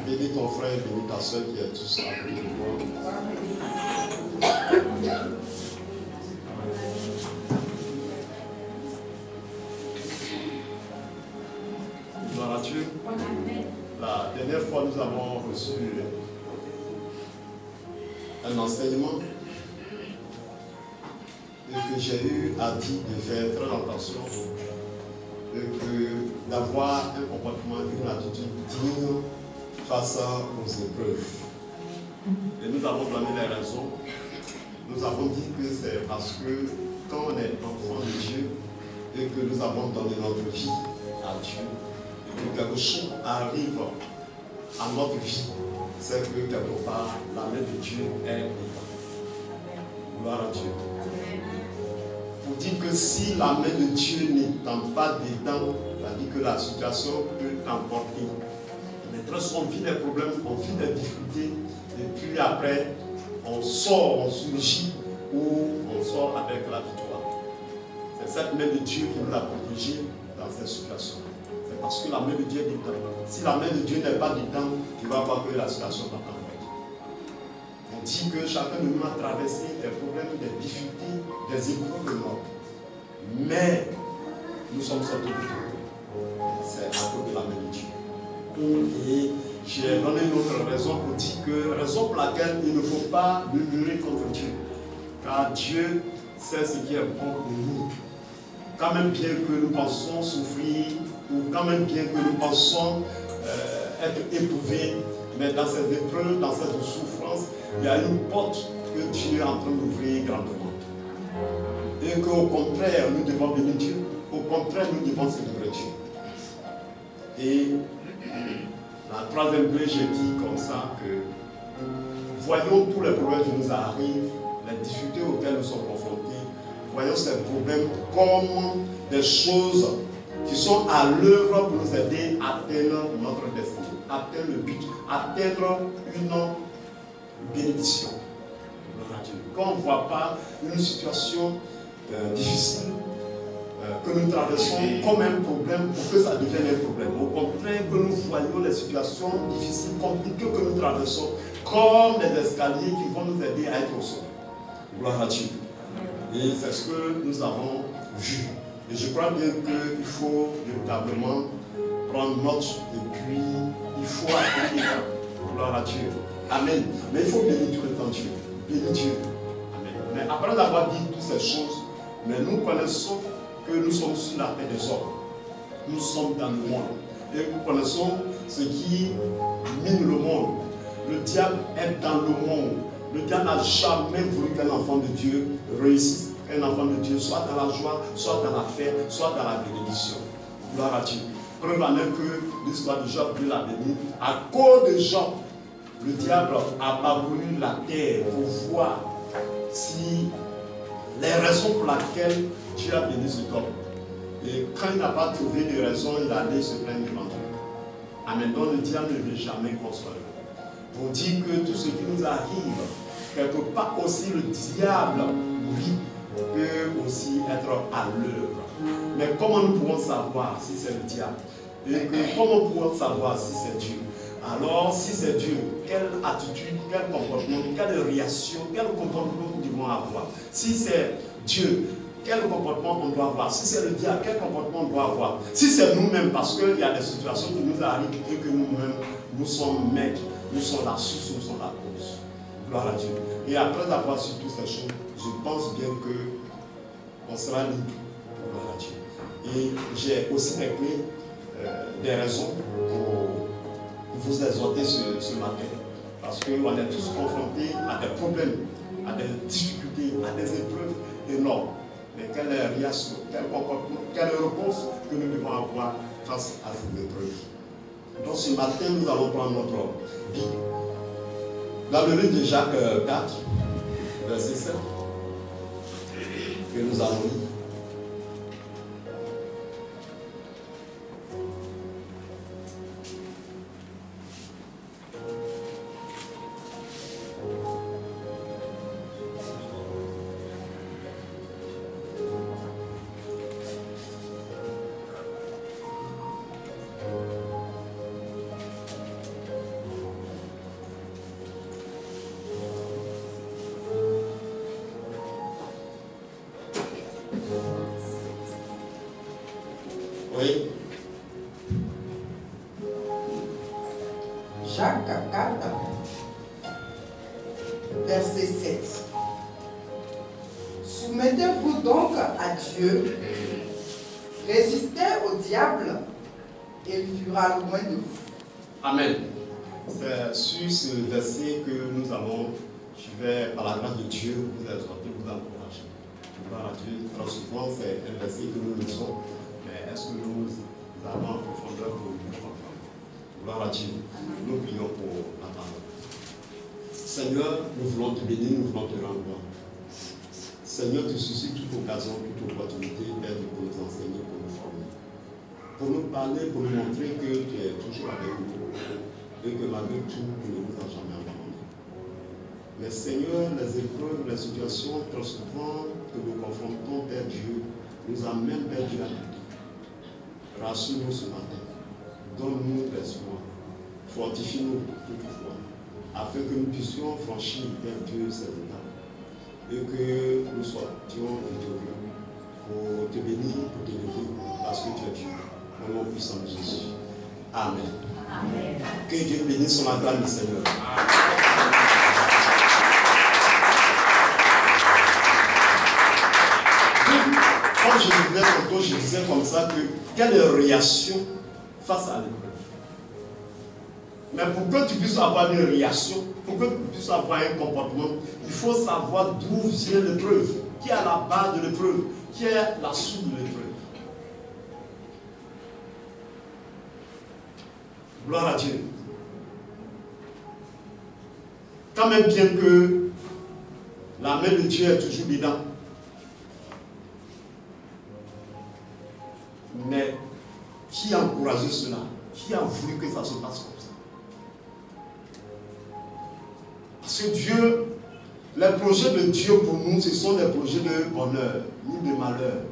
Bénis ton frère, bénis ta soeur qui est tous là avec toi. Gloire à Dieu. La dernière fois, nous avons reçu un enseignement et que j'ai eu à dire de faire très attention et que d'avoir un comportement, une attitude digne face aux épreuves. Et nous avons donné les raisons. Nous avons dit que c'est parce que quand on est enfant de Dieu et que nous avons donné notre vie à Dieu, et que quelque chose arrive à notre vie, c'est que quelque part la main de Dieu est dedans. Gloire à Dieu. Pour dire que si la main de Dieu n'étant pas dedans, c'est-à-dire que la situation peut t'emporter. Mais on vit des problèmes, on vit des difficultés, et puis après, on sort, on surgit, ou on sort avec la victoire. C'est cette main de Dieu qui nous a protégés dans cette situation. C'est parce que la main de Dieu est dedans. Si la main de Dieu n'est pas dedans, tu vas voir que la situation va t'emporter. On dit que chacun de nous a traversé des problèmes, des difficultés, des épreuves de mort. Mais nous sommes sortis de tout. C'est à cause de la main de Dieu. Et j'ai donné une autre raison pour dire que, raison pour laquelle il ne faut pas murmurer contre Dieu. Car Dieu sait ce qui est bon pour nous. Quand même bien que nous pensons souffrir, ou quand même bien que nous pensons être éprouvés, mais dans cette épreuve, dans cette souffrance, il y a une porte que Dieu est en train d'ouvrir grandement. Et qu'au contraire, nous devons bénir Dieu. Au contraire, nous devons célébrer Dieu. Et la troisième clé, j'ai dit comme ça que voyons tous les problèmes qui nous arrivent, les difficultés auxquelles nous sommes confrontés, voyons ces problèmes comme des choses qui sont à l'œuvre pour nous aider à atteindre notre destinée, atteindre le but, atteindre une bénédiction. Quand on ne voit pas une situation difficile que nous traversons comme un problème pour que ça devienne un problème. Au contraire, que nous voyons les situations difficiles, compliquées que nous traversons comme des escaliers qui vont nous aider à être au sommet. Gloire à Dieu. Et c'est ce que nous avons vu. Et je crois bien qu'il faut véritablement prendre note et puis il faut accueillir. Gloire à Dieu. Amen. Mais il faut bénir tout le temps Dieu. Bénir Dieu. Amen. Mais après avoir dit toutes ces choses, mais nous connaissons que nous sommes sur la terre des hommes. Nous sommes dans le monde. Et nous connaissons ce qui mine le monde. Le diable est dans le monde. Le diable n'a jamais voulu qu'un enfant de Dieu réussisse. Qu'un enfant de Dieu soit dans la joie, soit dans la paix, soit dans la bénédiction. Gloire à Dieu. Preuve en est que l'histoire de Job, Dieu l'a béni. À cause de Job, le diable a parcouru la terre pour voir si les raisons pour lesquelles Dieu a béni cet homme. Et quand il n'a pas trouvé de raison, il allait se plaindre devant Dieu. Amen. Donc le diable ne veut jamais consoler. Pour dire que tout ce qui nous arrive, quelque part aussi le diable, oui, peut aussi être à l'œuvre. Mais comment nous pouvons savoir si c'est le diable? Et comment pouvons savoir si c'est Dieu? Alors, si c'est Dieu, quelle attitude, quel comportement, quelle réaction, quel comportement nous devons avoir? Si c'est Dieu, quel comportement on doit avoir? Si c'est le diable, quel comportement on doit avoir? Si c'est nous-mêmes, parce qu'il y a des situations qui nous arrivent et que nous-mêmes, nous sommes maîtres, nous sommes la source, nous sommes la cause. Gloire à Dieu. Et après avoir su toutes ces choses, je pense bien qu'on sera libre. Gloire à Dieu. Et j'ai aussi réglé des raisons pour vous exhorter ce matin. Parce qu'on est tous confrontés à des problèmes, à des difficultés, à des épreuves énormes. Mais quelle est la réaction, quel comportement, quelle réponse que nous devons avoir face à ces épreuves? Donc ce matin, nous allons prendre notre Bible. Dans le livre de Jacques 4, verset 7, que nous allons lire. 4, verset 7. Soumettez-vous donc à Dieu, résistez au diable, et il fuira loin de vous. Amen. C'est sur ce verset que nous allons, je vais, par la grâce de Dieu, vous exhorter, vous encourager. Gloire à Dieu. Très souvent, c'est un verset que nous lisons, mais est-ce que nous allons en profondeur pour nous comprendre? Gloire à Dieu. Nous prions pour la parole. Seigneur, nous voulons te bénir, nous voulons te rendre gloire. Seigneur, tu suscites toute occasion, toute opportunité d'être pour nous enseigner, pour nous former. Pour nous parler, pour nous montrer que tu es toujours avec nous et que malgré tout, tu ne nous as jamais abandonnés. Mais Seigneur, les épreuves, les situations, trop souvent que nous confrontons, Père Dieu, nous amènent, Père Dieu, à lutter. Rassure-nous ce matin. Donne-nous l'espoir. Fortifie-nous toutefois, afin que nous puissions franchir, Père Dieu, ces étapes. Et que nous soyons victorieux pour te bénir, pour t'élever, parce que tu es Dieu. Au nom puissant de Jésus. Amen. Amen. Que Dieu bénisse son acclame, Seigneur. Quand je disais tantôt, je disais comme ça que quelle réaction face à l'épreuve. Mais pour que tu puisses avoir une réaction, pour que tu puisses avoir un comportement, il faut savoir d'où vient l'épreuve, qui est à la base de l'épreuve, qui est la source de l'épreuve. Gloire à Dieu. Quand même bien que la main de Dieu est toujours dedans. Mais qui a encouragé cela? Qui a voulu que ça se passe comme ça? Parce que Dieu, les projets de Dieu pour nous, ce sont des projets de bonheur, ni de malheur.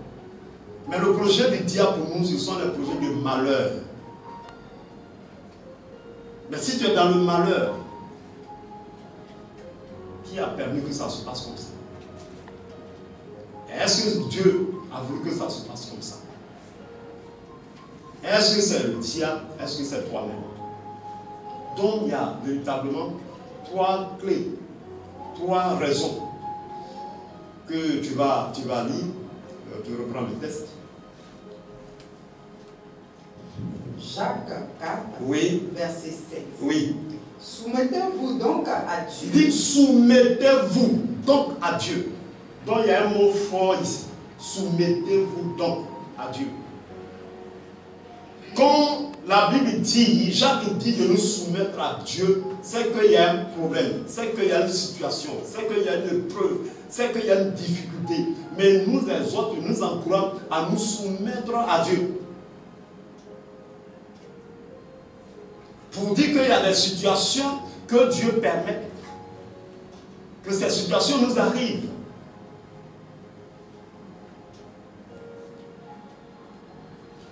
Mais le projet du diable pour nous, ce sont des projets de malheur. Mais si tu es dans le malheur, qui a permis que ça se passe comme ça? Est-ce que Dieu a voulu que ça se passe comme ça? Est-ce que c'est le diable? Est-ce que c'est toi-même? Donc il y a véritablement trois clés, trois raisons que tu vas lire. Tu reprends le texte. Jacques 4, oui. Verset 7. Oui. Soumettez-vous donc à Dieu. Il dit soumettez-vous donc à Dieu. Donc il y a un mot fort ici. Soumettez-vous donc à Dieu. Quand la Bible dit, Jacques dit de nous soumettre à Dieu, c'est qu'il y a un problème, c'est qu'il y a une situation, c'est qu'il y a une épreuve, c'est qu'il y a une difficulté. Mais nous les autres, nous encourageons à nous soumettre à Dieu. Pour dire qu'il y a des situations que Dieu permet, que ces situations nous arrivent.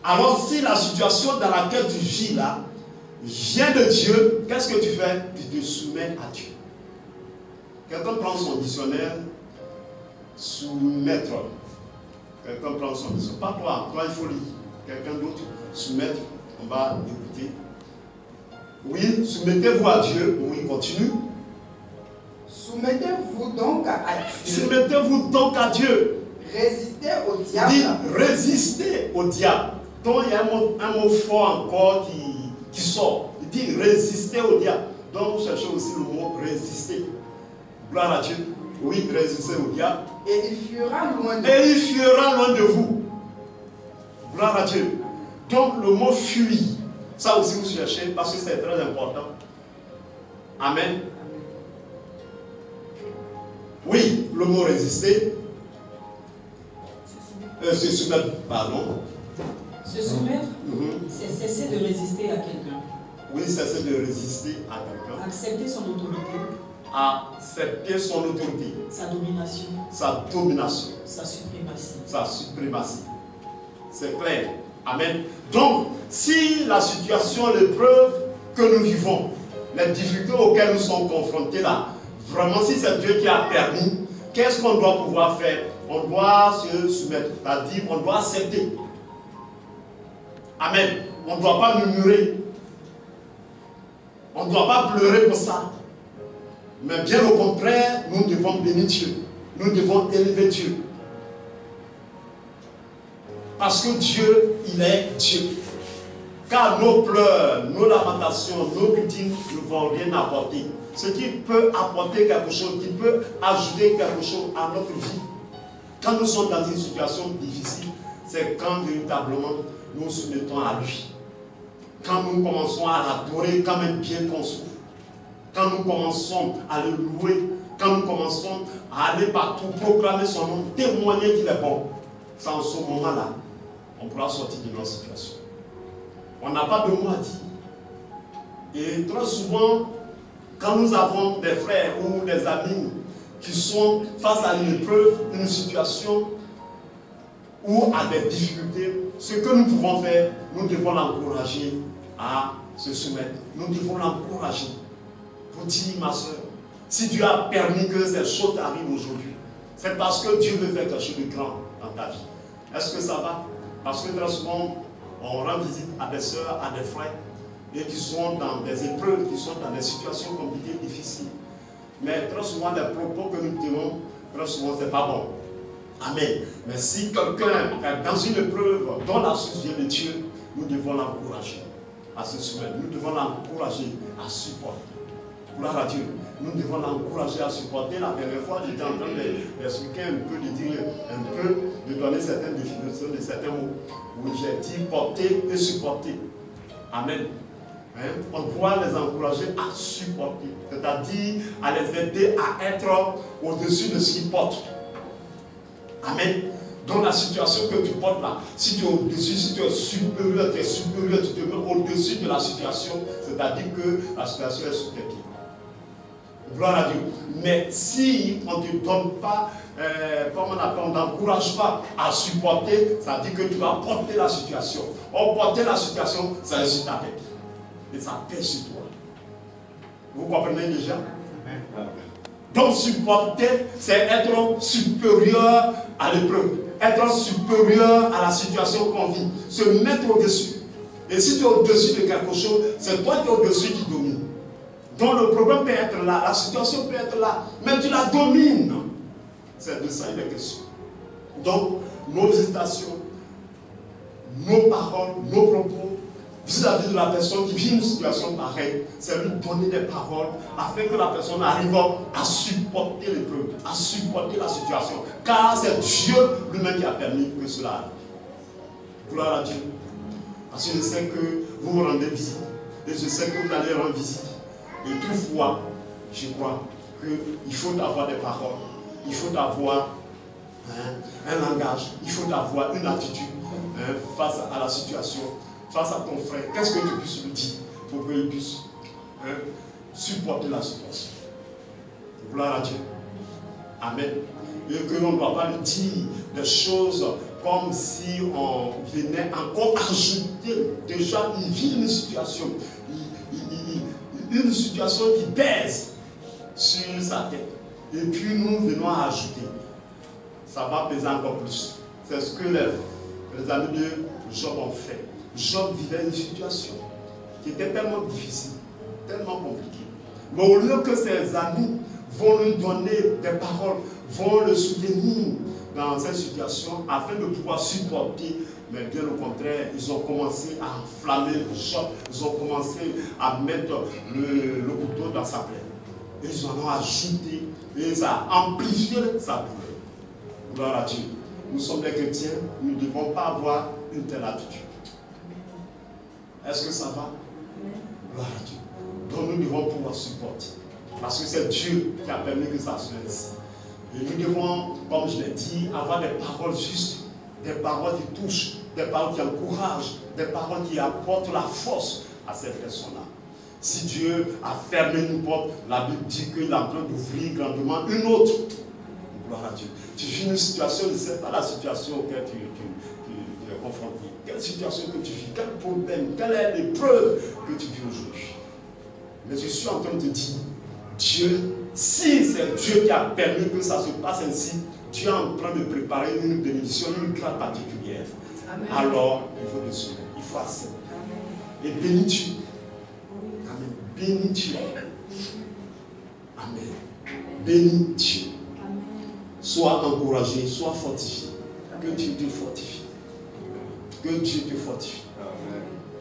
Alors si la situation dans laquelle tu vis là vient de Dieu, qu'est-ce que tu fais? Tu te soumets à Dieu. Quelqu'un prend son dictionnaire, soumettre. Quelqu'un prend son dictionnaire. Pas toi, toi il faut lire. Quelqu'un d'autre, soumettre, on va écouter. Oui, soumettez-vous à Dieu. Oui, continue. Soumettez-vous donc à Dieu. Soumettez-vous donc à Dieu. Résistez au diable. Dit résistez au diable. Donc il y a un mot fort encore qui sort. Il dit résister au diable. Donc vous cherchez aussi le mot résister. Gloire à Dieu. Oui, résistez au diable. Et il fuira loin de vous. Et il fuira loin de vous. Gloire à Dieu. Donc le mot fuir, ça aussi vous cherchez parce que c'est très important. Amen. Oui, le mot résister. Se soumettre, pardon. Se soumettre, c'est cesser de résister à quelqu'un. Oui, cesser de résister à quelqu'un. Accepter son autorité. Accepter son autorité. Sa domination. Sa domination. Sa suprématie. Sa suprématie. C'est clair. Amen. Donc, si la situation, l'épreuve que nous vivons, les difficultés auxquelles nous sommes confrontés là, vraiment si c'est Dieu qui a permis, qu'est-ce qu'on doit pouvoir faire? On doit se soumettre, c'est-à-dire on doit accepter. Amen. On ne doit pas murmurer. On ne doit pas pleurer pour ça. Mais bien au contraire, nous devons bénir Dieu. Nous devons élever Dieu. Parce que Dieu, il est Dieu. Car nos pleurs, nos lamentations, nos critiques ne vont rien apporter. Ce qui peut apporter quelque chose, qui peut ajouter quelque chose à notre vie, quand nous sommes dans une situation difficile, c'est quand véritablement nous nous soumettons à lui. Quand nous commençons à l'adorer comme un bien qu'on souffre. Quand nous commençons à le louer, quand nous commençons à aller partout, proclamer son nom, témoigner qu'il est bon, c'est en ce moment-là, on pourra sortir de notre situation. On n'a pas de mots à dire. Et trop souvent, quand nous avons des frères ou des amis qui sont face à une épreuve, une situation ou à des difficultés, ce que nous pouvons faire, nous devons l'encourager à se soumettre. Nous devons l'encourager pour dire, ma soeur, si Dieu a permis que ces choses arrivent aujourd'hui, c'est parce que Dieu veut faire quelque chose de grand dans ta vie. Est-ce que ça va? Parce que très souvent, on rend visite à des soeurs, à des frères, et qui sont dans des épreuves, qui sont dans des situations compliquées, difficiles. Mais très souvent, les propos que nous tenons, très souvent, ce n'est pas bon. Amen. Mais si quelqu'un est dans une épreuve dont la source vient de Dieu, nous devons l'encourager à se soumettre. Nous devons l'encourager à supporter. Gloire à Dieu. Nous devons l'encourager à supporter. La dernière fois, j'étais en train d'expliquer un peu, de dire un peu, de donner certaines définitions de certains mots. Où j'ai dit porter et supporter. Amen. Hein? On doit les encourager à supporter. C'est-à-dire à les aider à être au-dessus de ce qu'ils portent. Amen. Dans la situation que tu portes là, si tu es au-dessus, si tu es supérieur, tu te mets au-dessus de la situation, c'est-à-dire que la situation est sous tes pieds. Gloire à Dieu. Mais si on ne te donne pas, on n'encourage pas à supporter, ça veut dire que tu vas porter la situation. Or, porter la situation, ça est sur ta tête. Et ça pèse sur toi. Vous comprenez déjà? Donc, supporter, c'est être supérieur à l'épreuve. Être supérieur à la situation qu'on vit. Se mettre au-dessus. Et si tu es au-dessus de quelque chose, c'est toi qui es au-dessus qui domine. Donc le problème peut être là, la situation peut être là, mais tu la domines. C'est de ça il est question. Donc, nos hésitations, nos paroles, nos propos, vis-à-vis de la personne qui vit une situation pareille, c'est lui donner des paroles afin que la personne arrive à supporter l'épreuve, à supporter la situation. Car c'est Dieu lui-même qui a permis que cela arrive. Gloire à Dieu. Parce que je sais que vous me rendez visite. Et je sais que vous allez rendre visite. Et toutefois, je crois qu'il faut avoir des paroles. Il faut avoir un langage. Il faut avoir une attitude face à la situation. Face à ton frère, qu'est-ce que tu puisses lui dire pour qu'il puisse supporter la situation. Gloire à Dieu. Amen. Et que l'on ne doit pas lui dire des choses comme si on venait encore ajouter. Déjà, il vit une situation. Une situation qui pèse sur sa tête. Et puis nous venons à ajouter. Ça va peser encore plus. C'est ce que les amis de Job ont fait. Job vivait une situation qui était tellement difficile, tellement compliquée. Mais au lieu que ses amis vont lui donner des paroles, vont le soutenir dans cette situation afin de pouvoir supporter, mais bien au contraire, ils ont commencé à enflammer Job, ils ont commencé à mettre le couteau dans sa plaie. Ils en ont ajouté et ça a amplifié sa douleur. Gloire à Dieu. Nous sommes des chrétiens, nous ne devons pas avoir une telle attitude. Est-ce que ça va? Gloire à Dieu. Donc nous devons pouvoir supporter. Parce que c'est Dieu qui a permis que ça soit ainsi. Et nous devons, comme je l'ai dit, avoir des paroles justes, des paroles qui touchent, des paroles qui encouragent, des paroles qui apportent la force à cette personne-là. Si Dieu a fermé une porte, la Bible dit qu'il est en train d'ouvrir grandement une autre. Gloire à Dieu. Tu vis une situation, je ne sais pas la situation auquel tu es confronté. Quelle situation que tu vis, quel problème, quelle est l'épreuve que tu vis aujourd'hui. Mais je suis en train de te dire, Dieu, si c'est Dieu qui a permis que ça se passe ainsi, Dieu est en train de préparer une bénédiction, une grâce particulière. Amen. Alors, il faut te soumettre, il faut accepter. Et bénis Dieu. Amen. bénis Dieu. Amen. Bénis Dieu. Sois encouragé, sois fortifié. Que Dieu te fortifie. Que Dieu te fortifie.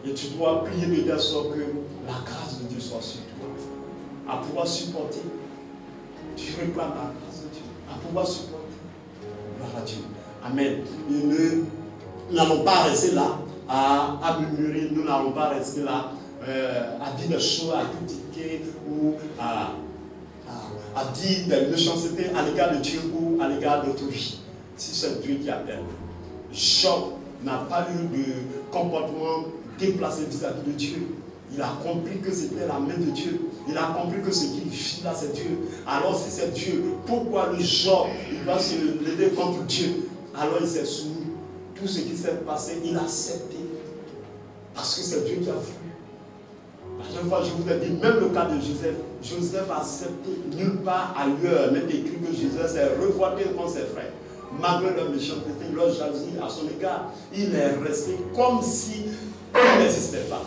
Et tu dois prier de telle sorte que la grâce de Dieu soit sur toi. À pouvoir supporter. Tu réclames la grâce de Dieu. À pouvoir supporter. Gloire à Dieu. Amen. Et nous n'allons pas rester là à murmurer. Nous n'allons pas rester là à dire des choses, à critiquer ou à dire des méchancetés à l'égard de Dieu ou à l'égard d'autre vie. Si c'est Dieu qui appelle. Job n'a pas eu de comportement déplacé vis-à-vis de Dieu. Il a compris que c'était la main de Dieu. Il a compris que ce qu'il vit là, c'est Dieu. Alors si c'est Dieu, pourquoi le Job, il doit se lever contre Dieu? Alors il s'est soumis. Tout ce qui s'est passé, il a accepté. Parce que c'est Dieu qui a voulu. La dernière fois, je vous ai dit, même le cas de Joseph, Joseph a accepté. Nulle part ailleurs, même écrit que Joseph s'est revolté devant ses frères. Malgré leur méchanceté, leur jalousie à son égard, il est resté comme si il n'existait pas.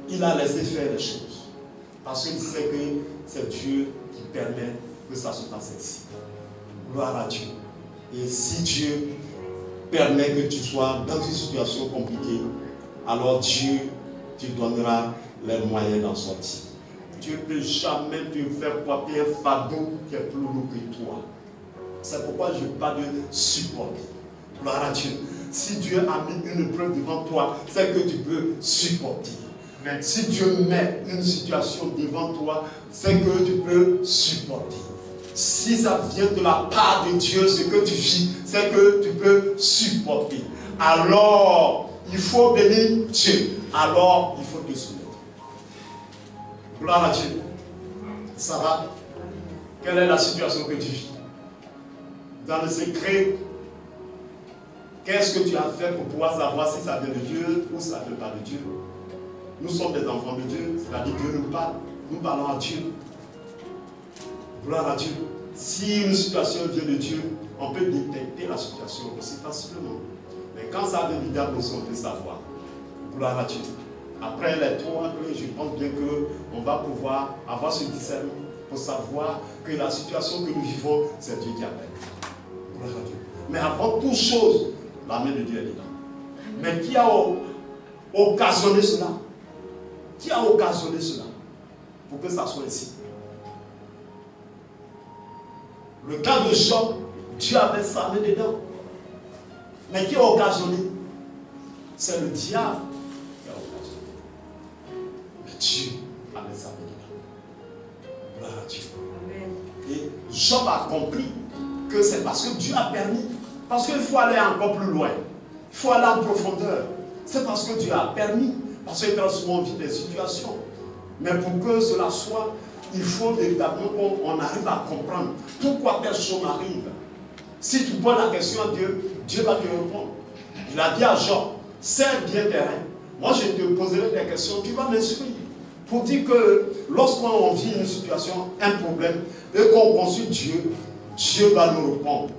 Il a laissé faire les choses. Parce qu'il sait que c'est Dieu qui permet que ça se passe ainsi. Gloire à Dieu. Et si Dieu permet que tu sois dans une situation compliquée, alors Dieu te donnera les moyens d'en sortir. Dieu ne peut jamais te faire porter un fardeau qui est plus lourd que toi. C'est pourquoi je parle de support. Gloire à Dieu. Si Dieu a mis une preuve devant toi, c'est que tu peux supporter. Mais si Dieu met une situation devant toi, c'est que tu peux supporter. Si ça vient de la part de Dieu, ce que tu vis, c'est que tu peux supporter. Alors, il faut bénir Dieu. Alors, il faut te soumettre. Gloire à Dieu. Sarah, quelle est la situation que tu vis? Dans le secret, qu'est-ce que tu as fait pour pouvoir savoir si ça vient de Dieu ou ça ne vient pas de Dieu? Nous sommes des enfants de Dieu, c'est-à-dire Dieu nous parle, nous parlons à Dieu. Gloire à Dieu. Si une situation vient de Dieu, on peut détecter la situation aussi facilement. Mais quand ça vient du diable aussi, on peut savoir. Gloire à Dieu. Après les 3 clés, je pense bien qu'on va pouvoir avoir ce discernement pour savoir que la situation que nous vivons, c'est Dieu qui appelle. Gloire à Dieu. Mais avant toute chose, la main de Dieu est dedans. Mais qui a occasionné cela? Qui a occasionné cela? Pour que ça soit ici. Le cas de Job, Dieu avait sa main dedans. Mais qui a occasionné? C'est le diable qui a occasionné. Mais Dieu avait sa main dedans. Gloire à Dieu. Amen. Et Job a compris que c'est parce que Dieu a permis. Parce qu'il faut aller encore plus loin. Il faut aller en profondeur. C'est parce que Dieu a permis. Parce que très souvent on vit des situations. Mais pour que cela soit, il faut véritablement qu'on arrive à comprendre pourquoi telle chose arrive. Si tu poses la question à Dieu, Dieu va te répondre. Il a dit à Job, c'est bien terrain. Moi je te poserai des questions, tu vas m'instruire. Pour dire que lorsqu'on vit une situation, un problème, et qu'on consulte Dieu, Dieu va nous répondre.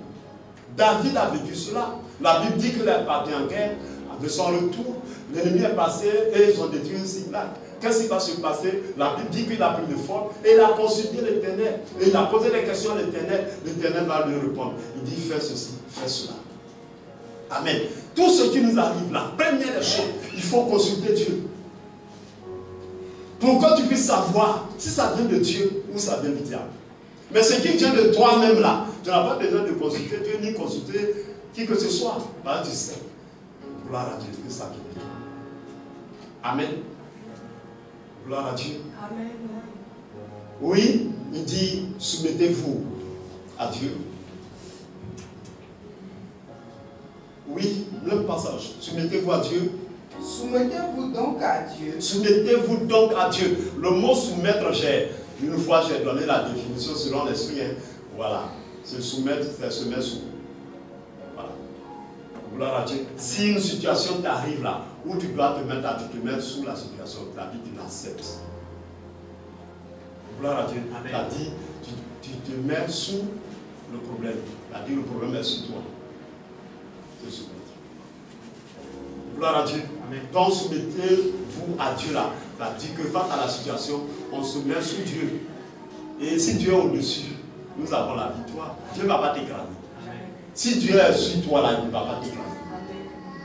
David a vécu cela. La Bible dit qu'il est parti en guerre. De son retour, l'ennemi est passé et ils ont détruit un Siglag. Qu'est-ce qui va se passer? La Bible dit qu'il a pris de force et il a consulté l'Éternel. Et il a posé des questions à l'Éternel. L'Éternel va lui répondre. Il dit, fais ceci, fais cela. Amen. Tout ce qui nous arrive, la première des choses, il faut consulter Dieu. Pour que tu puisses savoir si ça vient de Dieu ou ça vient du diable. Mais ce qui vient de toi-même là, tu n'as pas besoin de consulter Dieu ni consulter qui que ce soit. Ben, tu sais. Gloire à Dieu que ça vient de toi. Amen. Gloire à Dieu. Amen. Oui, il dit, soumettez-vous à Dieu. Oui, le passage. Soumettez-vous à Dieu. Soumettez-vous donc à Dieu. Soumettez-vous donc à Dieu. Le mot soumettre, une fois j'ai donné la définition selon l'esprit. Voilà. Se soumettre, c'est se mettre sous. Voilà. Gloire à Dieu. Si une situation t'arrive là, où tu dois te mettre, tu te mets sous la situation, tu as dit, tu l'acceptes. Gloire à Dieu. Tu as dit, tu te mets sous le problème. Tu as dit, le problème est sur toi. Te soumettre. Gloire à Dieu. Amen. Donc soumettez-vous à Dieu là. Ça dit que face à la situation, on se met sur Dieu. Et si Dieu est au-dessus, nous avons la victoire. Dieu ne va pas t'écraser. Si Dieu est sur toi, là, il ne va pas t'écraser.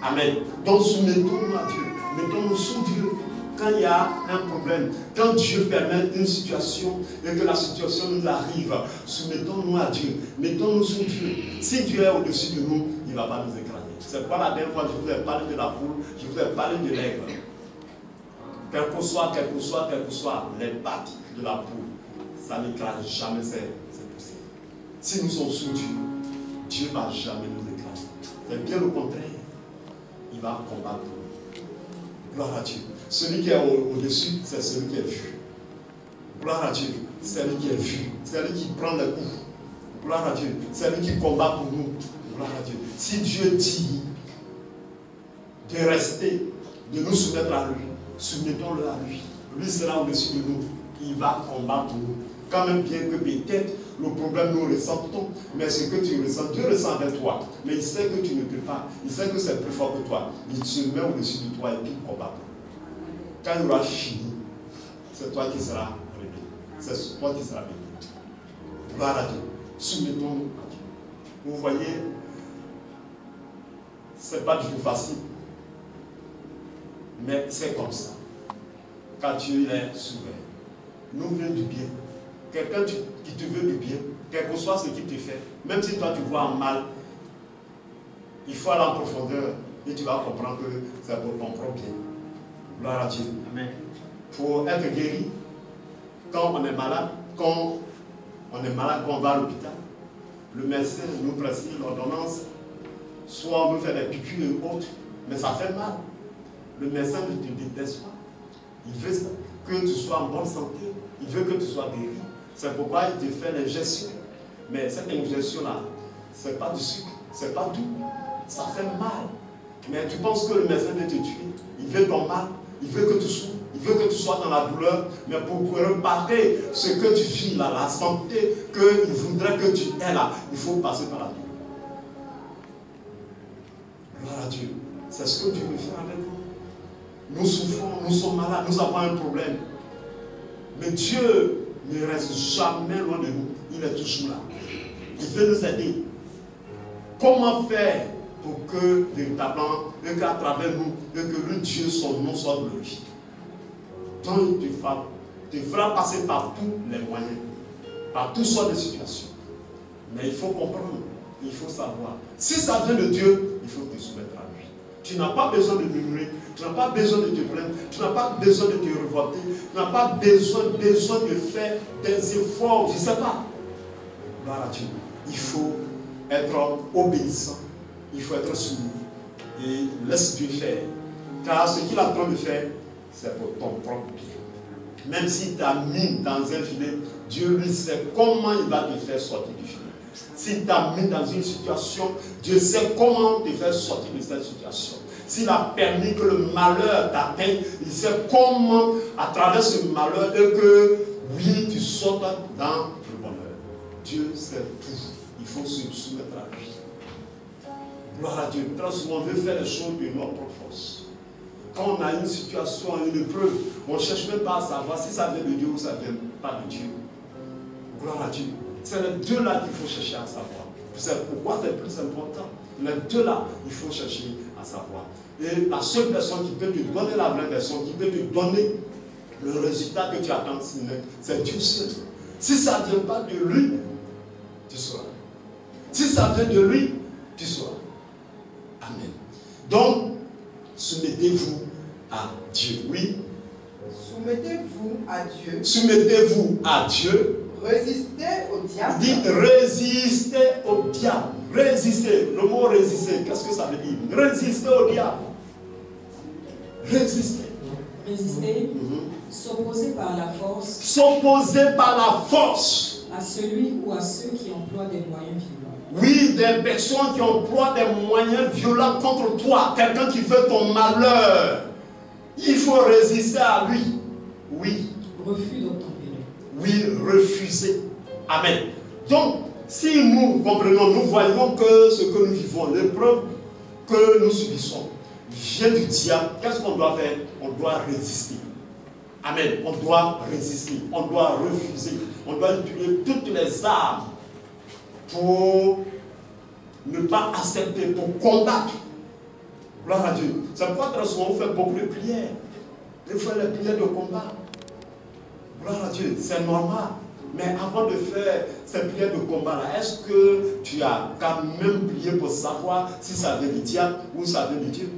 Amen. Donc soumettons-nous à Dieu. Mettons-nous sous Dieu. Quand il y a un problème, quand Dieu permet une situation et que la situation nous arrive, soumettons-nous à Dieu. Mettons-nous sous Dieu. Si Dieu est au-dessus de nous, il ne va pas nous écraser. C'est pas la dernière fois que je vous ai parlé de la poule, je vous ai parlé de l'aigle. Quel que soit les pattes de la poule, ça n'écrase jamais c'est possible. Si nous sommes sous Dieu, Dieu ne va jamais nous écraser. C'est bien le contraire. Il va combattre pour nous. Gloire à Dieu. Celui qui est au-dessus, c'est celui qui est vu. Gloire à Dieu. C'est celui qui est vu. C'est lui qui prend les coups. Gloire à Dieu. C'est lui qui combat pour nous. Gloire à Dieu. Si Dieu dit de rester, de nous soumettre à lui, soumettons-le à lui. Lui sera au-dessus de nous. Il va combattre pour nous. Quand même bien que peut-être le problème nous ressentons, mais ce que tu ressens, Dieu ressent avec toi. Mais il sait que tu ne peux pas. Il sait que c'est plus fort que toi. Il se met au-dessus de toi et puis il combat pour nous. Quand il aura fini, c'est toi qui seras réveillé. C'est toi qui seras béni. Gloire à Dieu. Soumettons-nous à Dieu. Vous voyez, ce n'est pas du tout facile. Mais c'est comme ça. Quand Dieu est souverain, nous veut du bien. Quelqu'un qui te veut du bien, quel que soit ce qu'il te fait, même si toi tu vois en mal, il faut aller en profondeur et tu vas comprendre que c'est pour ton propre bien. Gloire à Dieu. Amen. Pour être guéri, quand on est malade, quand on va à l'hôpital, le médecin nous prescrit l'ordonnance, soit on nous fait des piqûres et autres, mais ça fait mal. Le médecin ne te déteste pas. Il veut que tu sois en bonne santé. Il veut que tu sois guéri. C'est pourquoi il te fait l'injection. Mais cette injection-là, ce n'est pas du sucre, ce n'est pas doux. Ça fait mal. Mais tu penses que le médecin veut te tuer. Il veut ton mal. Il veut que tu souffres. Il veut que tu sois dans la douleur. Mais pour réparer ce que tu vis là, la santé qu'il voudrait que tu aies là, il faut passer par la douleur. Gloire à Dieu. C'est ce que Dieu veut faire avec nous. Nous souffrons, nous sommes malades, nous avons un problème. Mais Dieu ne reste jamais loin de nous. Il est toujours là. Il veut nous aider. Comment faire pour que véritablement, et qu'à travers nous, et que le Dieu, son nom soit glorifié. Donc il te fera passer par tous les moyens, par toutes sortes de situations. Mais il faut comprendre, il faut savoir. Si ça vient de Dieu, il faut te soumettre à lui. Tu n'as pas besoin de murmurer, tu n'as pas besoin de te plaindre, tu n'as pas besoin de te révolter, tu n'as pas besoin de faire des efforts, je ne sais pas. Gloire à Dieu. Il faut être obéissant, il faut être soumis et laisse Dieu faire. Car ce qu'il est en train de faire, c'est pour ton propre bien. Même si tu as mis dans un filet, Dieu lui sait comment il va te faire sortir du filet. S'il t'a mis dans une situation, Dieu sait comment te faire sortir de cette situation. S'il a permis que le malheur t'atteigne, il sait comment, à travers ce malheur, et que, oui, tu sortes dans le bonheur. Dieu sait tout. Il faut se soumettre à lui. Gloire à Dieu. Très souvent, on veut faire les choses de notre force. Quand on a une situation, une épreuve, on ne cherche même pas à savoir si ça vient de Dieu ou ça ne vient pas de Dieu. Gloire à Dieu. C'est les deux là qu'il faut chercher à savoir. C'est pourquoi c'est plus important. Les deux là, il faut chercher à savoir. Et la seule personne qui peut te donner la vraie personne, qui peut te donner le résultat que tu attends, c'est Dieu seul. Si ça ne vient pas de lui, tu sauras. Si ça vient de lui, tu sauras. Amen. Donc, soumettez-vous à Dieu. Oui. Soumettez-vous à Dieu. Soumettez-vous à Dieu. Résistez au diable. Il dit résistez au diable. Résister. Le mot résister, qu'est-ce que ça veut dire? Résister au diable. Résister. Résister. S'opposer par la force. S'opposer par la force. À celui ou à ceux qui emploient des moyens violents. Oui, des personnes qui emploient des moyens violents contre toi. Quelqu'un qui veut ton malheur. Il faut résister à lui. Oui. Refus d'obtempérer. Oui, refuser. Amen. Donc, si nous comprenons, nous voyons que ce que nous vivons, l'épreuve que nous subissons, vient du diable, qu'est-ce qu'on doit faire? On doit résister. Amen. On doit résister, on doit refuser, on doit utiliser toutes les armes pour ne pas accepter, pour combattre. Gloire à Dieu. C'est pourquoi très souvent on fait beaucoup de prières. Il faut les prières de combat. Gloire à Dieu, c'est normal. Mais avant de faire ces prières de combat-là, est-ce que tu as quand même prié pour savoir si ça vient du diable ou ça vient de Dieu?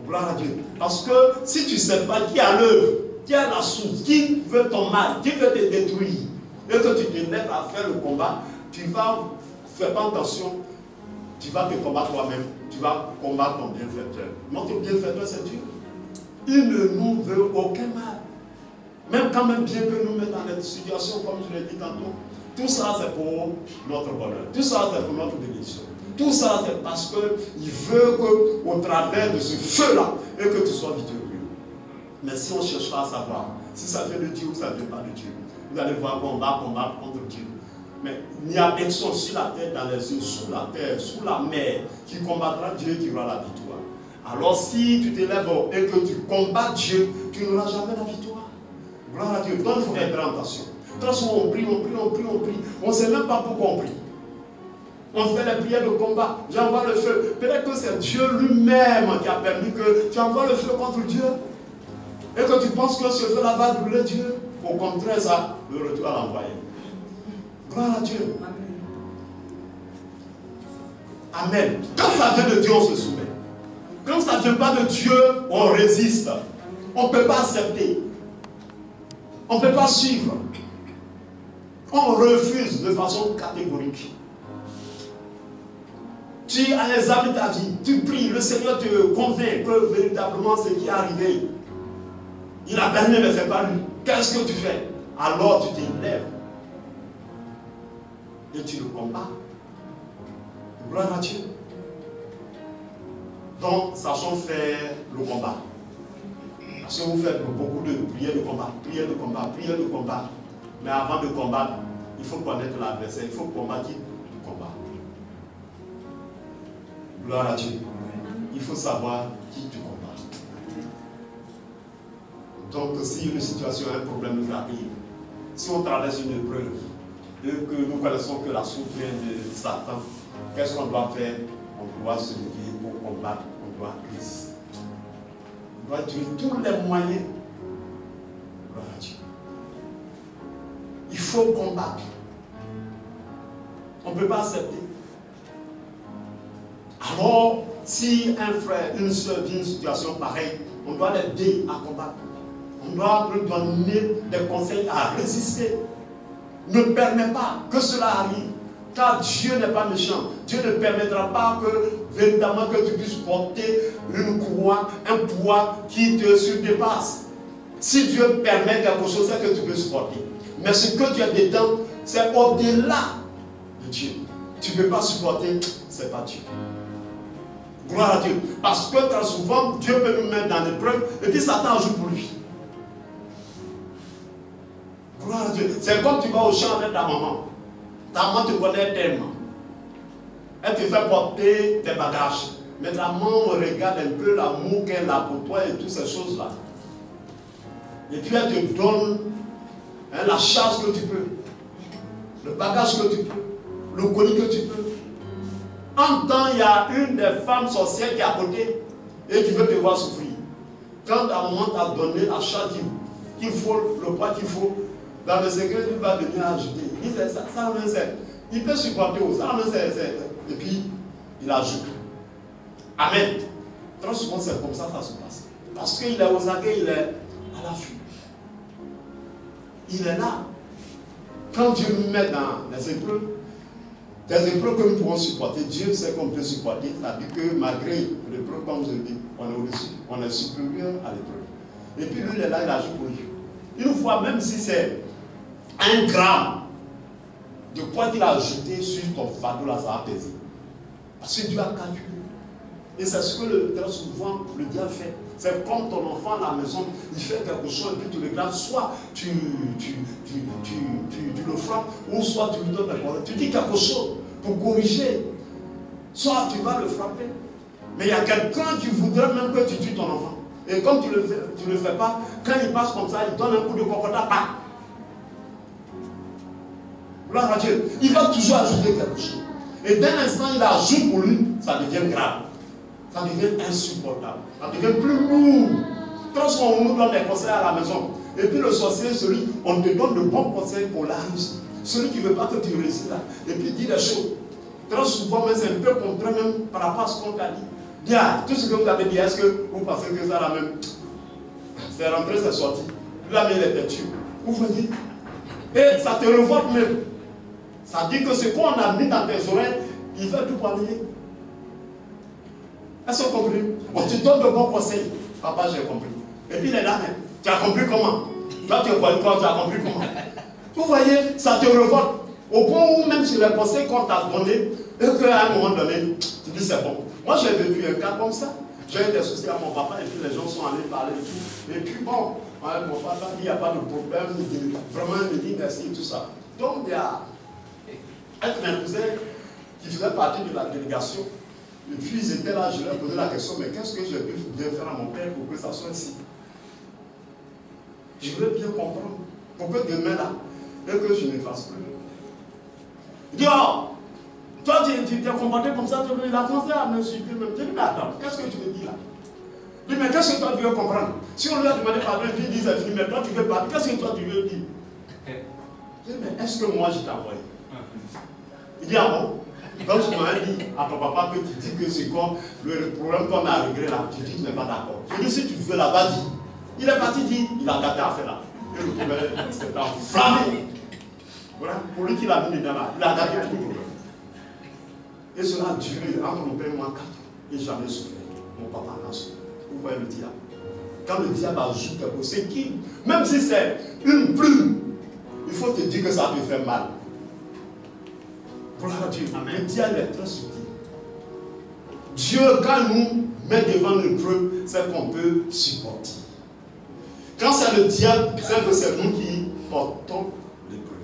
Gloire à Dieu. Parce que si tu ne sais pas qui a l'œuvre, qui a la source, qui veut ton mal, qui veut te détruire, et que tu te lèves à faire le combat, tu vas faire pas attention, tu vas te combattre toi-même, tu vas combattre ton bienfaiteur. Notre bienfaiteur, c'est Dieu. Il ne nous veut aucun mal. Même quand même bien que nous mettons dans cette situation, comme je l'ai dit tantôt, tout ça c'est pour notre bonheur, tout ça c'est pour notre bénédiction. Tout ça, c'est parce qu'il veut qu'au travers de ce feu-là, et que tu sois victorieux. Mais si on cherchera à savoir si ça vient de Dieu ou ça ne vient pas de Dieu, vous allez voir qu'on va combattre contre Dieu. Mais il n'y a personne sur la terre, dans les yeux, sous la terre, sous la mer, qui combattra Dieu et qui aura la victoire. Alors si tu t'élèves et que tu combats Dieu, tu n'auras jamais la victoire. Gloire à Dieu. Donc il faut faire attention. Quand on prie, on ne sait même pas pourquoi on prie. On fait les prières de combat. J'envoie le feu. Peut-être que c'est Dieu lui-même qui a permis que tu envoies le feu contre Dieu. Et que tu penses que ce feu-là va brûler Dieu. Au contraire, ça, le retour à l'envoyer. Gloire à Dieu. Amen. Quand ça vient de Dieu, on se soumet. Quand ça ne vient pas de Dieu, on résiste. On ne peut pas accepter. On ne peut pas suivre. On refuse de façon catégorique. Tu examines ta vie, tu pries, le Seigneur te convainc que véritablement ce qui est arrivé, il a permis, mais ce n'est pas lui. Qu'est-ce que tu fais? Alors tu t'élèves et tu le combats. Gloire à Dieu. Donc, sachons faire le combat. Parce que vous faites beaucoup de prières de combat, prières de combat, prières de combat. Mais avant de combattre, il faut connaître l'adversaire, il faut combattre le combat. Gloire à Dieu. Il faut savoir qui tu combats. Donc, si une situation, un problème nous arrive, si on traverse une épreuve, et que nous connaissons que la souffrance vient de Satan, qu'est-ce qu'on doit faire? On doit se lever pour combattre, on doit résister. On doit utiliser tous les moyens. Gloire à Dieu. Il faut combattre. On ne peut pas accepter. Alors, si un frère, une soeur vit une situation pareille, on doit l'aider à combattre. On doit lui donner des conseils à résister. Ne permet pas que cela arrive. Car Dieu n'est pas méchant. Dieu ne permettra pas que véritablement que tu puisses porter une croix, un poids qui te surpasse. Si Dieu permet quelque chose, c'est que tu peux supporter. Mais ce que tu as dedans, c'est au-delà de Dieu. Tu ne peux pas supporter, ce n'est pas Dieu. Gloire à Dieu. Parce que très souvent, Dieu peut nous mettre dans l'épreuve et puis Satan joue pour lui. Gloire à Dieu. C'est comme tu vas au champ avec ta maman. Ta maman te connaît tellement. Elle te fait porter tes bagages. Mais ta maman regarde un peu l'amour qu'elle a pour toi et toutes ces choses-là. Et puis elle te donne la charge que tu peux. Le bagage que tu peux. Le colis que tu peux. En temps, il y a une des femmes sorcières qui est à côté et qui veut te voir souffrir. Quand ta maman t'a donné la charge qu'il faut, le poids qu'il faut, dans le secret, il va venir ajouter. Il dit ça, il peut supporter aussi. Et puis, il ajoute. Amen. Très souvent, c'est comme ça que ça se passe. Parce qu'il est aux aguets, il est à l'affût. Il est là. Quand Dieu nous met dans les épreuves, des épreuves que nous pouvons supporter, Dieu sait qu'on peut supporter. C'est-à-dire que malgré l'épreuve, comme je le dis, on est au-dessus, on est supérieur à l'épreuve. Et puis lui, il est là, il agit pour lui. Une fois, même si c'est 1 gramme de poids qu'il a ajouté sur ton fardeau, là, ça va peser. Parce que Dieu a calculé. Et c'est ce que très souvent le diable fait. C'est comme ton enfant à la maison, il fait quelque chose et puis tu le regardes, soit tu le frappes, ou soit tu lui donnes des conseils. Tu dis quelque chose pour corriger, soit tu vas le frapper. Mais il y a quelqu'un qui voudrait même que tu tues ton enfant. Et comme tu ne le fais pas, quand il passe comme ça, il donne un coup de cocotte, pas. Gloire à Dieu. Il va toujours ajouter quelque chose. Et d'un instant, il ajoute pour lui, ça devient grave. Ça devient insupportable. Ça devient plus lourd. Quand on nous donne des conseils à la maison, et puis le sorcier, on te donne de bons conseils pour la réussite. Celui qui ne veut pas que tu réussisses là, et puis dit des choses. Très souvent, mais c'est un peu contraire même par rapport à ce qu'on t'a dit. Dis, tout ce que vous avez dit, est-ce que vous pensez que ça là même, c'est rentré, c'est sorti. Là, mais il est têtu. Vous voyez? Et ça te révolte même. Ça dit que ce qu'on a mis dans tes oreilles, il fait tout pour annuler. Est-ce que vous comprenez? On te donne de bons conseils. Papa, j'ai compris. Et puis il est là même. Tu as compris comment? Toi, tu vois quoi? Tu as compris comment? Vous voyez, ça te révolte. Au point où même sur les conseils qu'on t'a donné, et qu'à un moment donné, tu dis c'est bon. Moi, j'ai vécu un cas comme ça. J'ai eu des soucis à mon papa et puis les gens sont allés parler et tout. Et puis bon, mon papa dit il n'y a pas de problème. Vraiment, il me dit merci et tout ça. Donc, il y a un cousin qui faisait partie de la délégation. Et puis ils étaient là, je leur posais la question, mais qu'est-ce que j'ai pu bien faire à mon père pour que ça soit ainsi? Je voulais bien comprendre. Pour que demain là, et que je ne fasse plus. Il dit, oh, toi tu t'es comporté comme ça, il a commencé à m'insulter. Je dis, mais attends, qu'est-ce que tu me dis là? Il dit, mais qu'est-ce que toi tu veux comprendre? Si on lui a demandé pardon, il dit, c'est fini, mais toi tu veux parler, qu'est-ce que toi tu veux dire? Je dis, mais est-ce que moi je t'ai envoyé? Il dit, ah bon? Donc je m'avais dit à ton papa que tu dis que c'est comme le problème qu'on a réglé là, tu dis que tu n'es pas d'accord. Je dis, si tu veux là-bas, dis. Il est parti dire, il a gâté à faire là. Et le problème s'est enflammé. Voilà, pour lui qui l'a mis dedans là, il a gâté tout le problème. Et cela a duré entre mon père et moi 4 ans. Et jamais souffert. Mon papa n'a souffert. Vous voyez le diable. Quand le diable ajoute quelque chose, c'est qui? Même si c'est une plume, il faut te dire que ça te fait mal. Gloire à Dieu. Amen. Le diable est très subtil. Dieu, quand nous met devant l'épreuve, c'est qu'on peut supporter. Quand c'est le diable, c'est que c'est nous qui portons l'épreuve.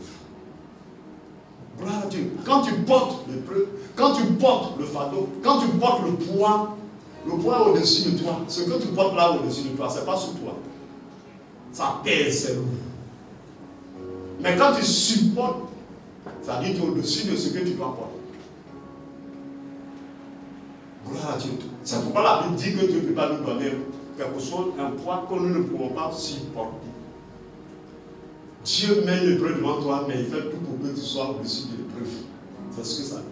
Gloire à Dieu. Quand tu portes l'épreuve, quand tu portes le fardeau, quand tu portes le poids est au-dessus de toi. Ce que tu portes là au-dessus de toi, ce n'est pas sous toi. Ça pèse, c'est lourd. Mais quand tu supportes, ça dit au-dessus de ce que tu dois porter. Gloire à Dieu. C'est pourquoi la Bible dit que Dieu ne peut pas nous donner quelque chose, un poids que nous ne pouvons pas supporter. Dieu met l'épreuve devant toi, mais il fait tout pour que tu sois au-dessus de l'épreuve. C'est ce que ça dit.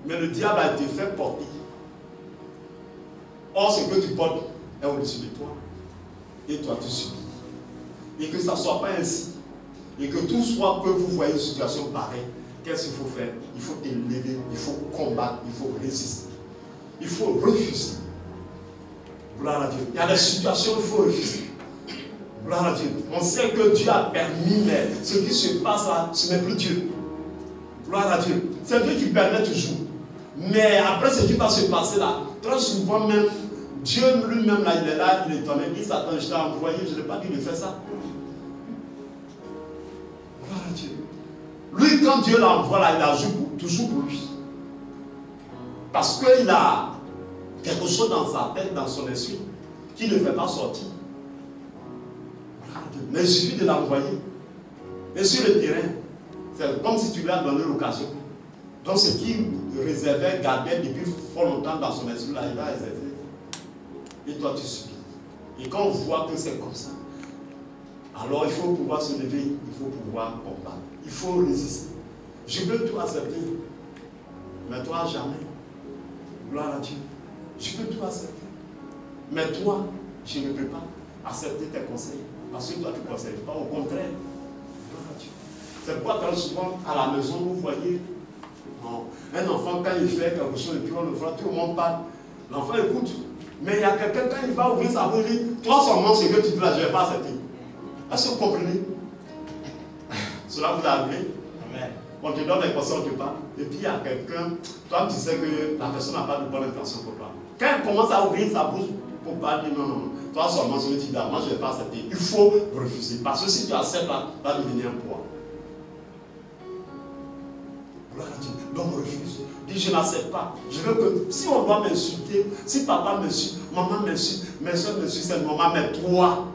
Mais le diable a été fait porter. Or, ce que tu portes est au-dessus de toi. Et toi, tu subis. Et que ça ne soit pas ainsi. Et que tout soit que vous voyez une situation pareille. Qu'est-ce qu'il faut faire? Il faut élever, il faut combattre, il faut résister. Il faut refuser. Gloire à Dieu. Il y a des situations où il faut refuser. Gloire à Dieu. On sait que Dieu a permis, mais ce qui se passe là, ce n'est plus Dieu. Gloire à Dieu. C'est Dieu qui permet toujours. Mais après ce qui va se passer là, très souvent même, Dieu lui-même là, il est là, il est étonné. Il dit, Satan, je t'ai envoyé, je n'ai pas dit de faire ça. Gloire à Dieu. Lui, quand Dieu l'envoie là, il ajoute toujours pour lui. Parce qu'il a quelque chose dans sa tête, dans son esprit, qui ne fait pas sortir. Mais il suffit de l'envoyer. Et sur le terrain, c'est comme si tu lui as donné l'occasion. Donc ce qui réservait, gardait depuis fort longtemps dans son esprit, là, il va réserver. Et toi, tu subis. Et quand on voit que c'est comme ça, alors il faut pouvoir se lever, il faut pouvoir combattre. Il faut résister. Je peux tout accepter, mais toi, jamais. Gloire à Dieu. Je peux tout accepter. Mais toi, je ne peux pas accepter tes conseils. Parce que toi, tu ne conseilles pas. Au contraire. Gloire à Dieu. C'est pourquoi très souvent, à la maison, vous voyez, un enfant, quand il fait quelque chose, et puis on le voit, tout le monde parle. L'enfant écoute. Mais il y a quelqu'un, quand il va ouvrir sa bouche, il dit, toi seulement, ce que tu dis là, je ne vais pas accepter. Est-ce que vous comprenez? Cela vous arrive? Amen. On te donne des conseils, on te parle. Et puis il y a quelqu'un, toi tu sais que la personne n'a pas de bonne intention pour toi. Quand elle commence à ouvrir sa bouche pour parler, non, non, non. Toi seulement, ce que tu dis là, moi je ne vais pas accepter. Il faut refuser. Parce que si tu acceptes, ça va devenir un poids. Gloire à Dieu. Donc refuse. Dis, je n'accepte pas. Je veux que, si on doit m'insulter, si papa m'insulte, maman m'insulte, mes soeurs m'insultent, c'est le moment, mais toi,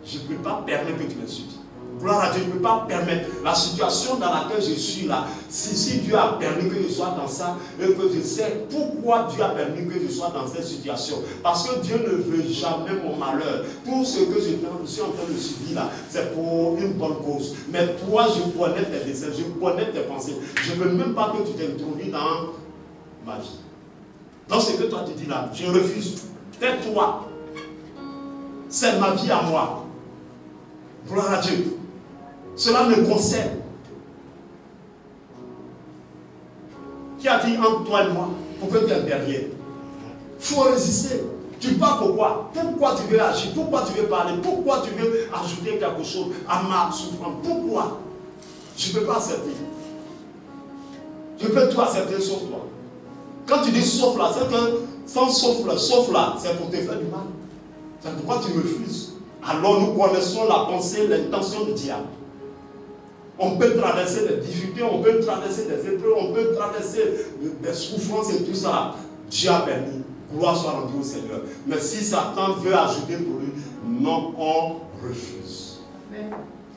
je ne peux pas permettre que tu m'insultes. Gloire à Dieu, je ne peux pas permettre la situation dans laquelle je suis là. Si Dieu a permis que je sois dans ça, et que je sais pourquoi Dieu a permis que je sois dans cette situation. Parce que Dieu ne veut jamais mon malheur. Tout ce que je suis en train de subir là, c'est pour une bonne cause. Mais toi, je connais tes desseins, je connais tes pensées. Je ne veux même pas que tu t'introduis dans ma vie. Dans ce que toi tu dis là, je refuse. Tais-toi. C'est ma vie à moi. Gloire à Dieu. Cela me concerne. Qui a dit entre toi et moi pour que tu interviennes? Il faut résister. Tu parles pourquoi? Pourquoi tu veux agir? Pourquoi tu veux parler? Pourquoi tu veux ajouter quelque chose à ma souffrance? Pourquoi? Je ne peux pas accepter. Je peux tout accepter sauf toi. Quand tu dis sauf là, c'est que sans sauf là, c'est pour te faire du mal. C'est pourquoi tu refuses. Alors nous connaissons la pensée, l'intention du diable. On peut traverser des difficultés, on peut traverser des épreuves, on peut traverser des souffrances et tout ça. Dieu a permis. Gloire soit rendue au Seigneur. Mais si Satan veut ajouter pour lui, non, on refuse.